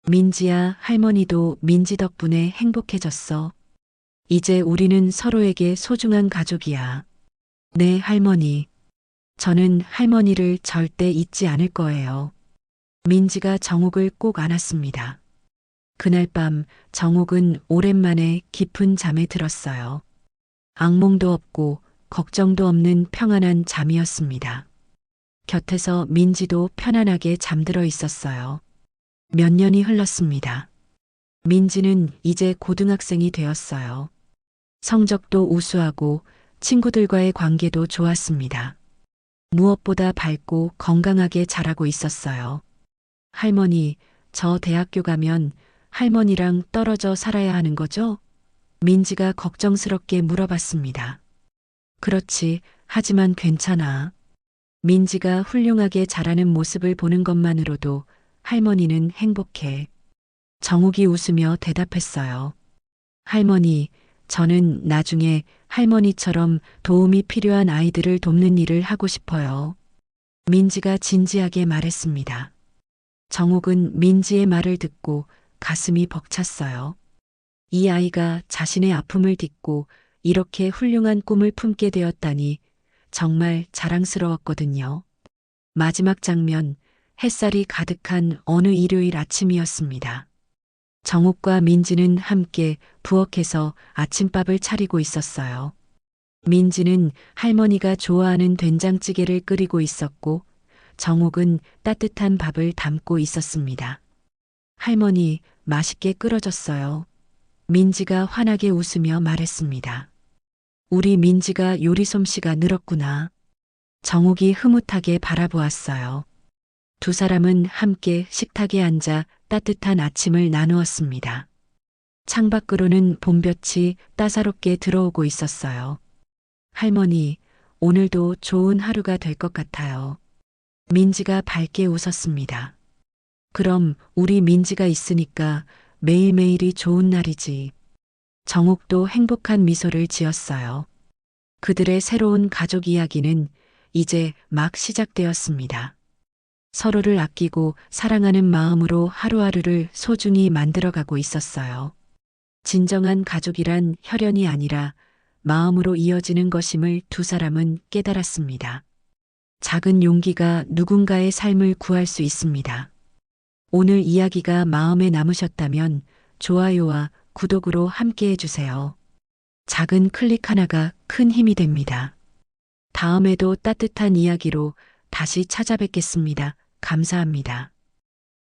민지야, 할머니도 민지 덕분에 행복해졌어. 이제 우리는 서로에게 소중한 가족이야. 네, 할머니. 저는 할머니를 절대 잊지 않을 거예요. 민지가 정욱을 꼭 안았습니다. 그날 밤 정욱은 오랜만에 깊은 잠에 들었어요. 악몽도 없고 걱정도 없는 평안한 잠이었습니다. 곁에서 민지도 편안하게 잠들어 있었어요. 몇 년이 흘렀습니다. 민지는 이제 고등학생이 되었어요. 성적도 우수하고 친구들과의 관계도 좋았습니다. 무엇보다 밝고 건강하게 자라고 있었어요. 할머니, 저 대학교 가면 할머니랑 떨어져 살아야 하는 거죠? 민지가 걱정스럽게 물어봤습니다. 그렇지, 하지만 괜찮아. 민지가 훌륭하게 자라는 모습을 보는 것만으로도 할머니는 행복해. 정욱이 웃으며 대답했어요. 할머니, 저는 나중에 할머니처럼 도움이 필요한 아이들을 돕는 일을 하고 싶어요. 민지가 진지하게 말했습니다. 정욱은 민지의 말을 듣고 가슴이 벅찼어요. 이 아이가 자신의 아픔을 딛고 이렇게 훌륭한 꿈을 품게 되었다니 정말 자랑스러웠거든요. 마지막 장면, 햇살이 가득한 어느 일요일 아침이었습니다. 정욱과 민지는 함께 부엌에서 아침밥을 차리고 있었어요. 민지는 할머니가 좋아하는 된장찌개를 끓이고 있었고, 정욱은 따뜻한 밥을 담고 있었습니다. 할머니, 맛있게 끓여졌어요. 민지가 환하게 웃으며 말했습니다. 우리 민지가 요리 솜씨가 늘었구나. 정욱이 흐뭇하게 바라보았어요. 두 사람은 함께 식탁에 앉아 따뜻한 아침을 나누었습니다. 창밖으로는 봄볕이 따사롭게 들어오고 있었어요. 할머니, 오늘도 좋은 하루가 될 것 같아요. 민지가 밝게 웃었습니다. 그럼 우리 민지가 있으니까 매일매일이 좋은 날이지. 정욱도 행복한 미소를 지었어요. 그들의 새로운 가족 이야기는 이제 막 시작되었습니다. 서로를 아끼고 사랑하는 마음으로 하루하루를 소중히 만들어가고 있었어요. 진정한 가족이란 혈연이 아니라 마음으로 이어지는 것임을 두 사람은 깨달았습니다. 작은 용기가 누군가의 삶을 구할 수 있습니다. 오늘 이야기가 마음에 남으셨다면 좋아요와 구독으로 함께 해주세요. 작은 클릭 하나가 큰 힘이 됩니다. 다음에도 따뜻한 이야기로 다시 찾아뵙겠습니다. 감사합니다.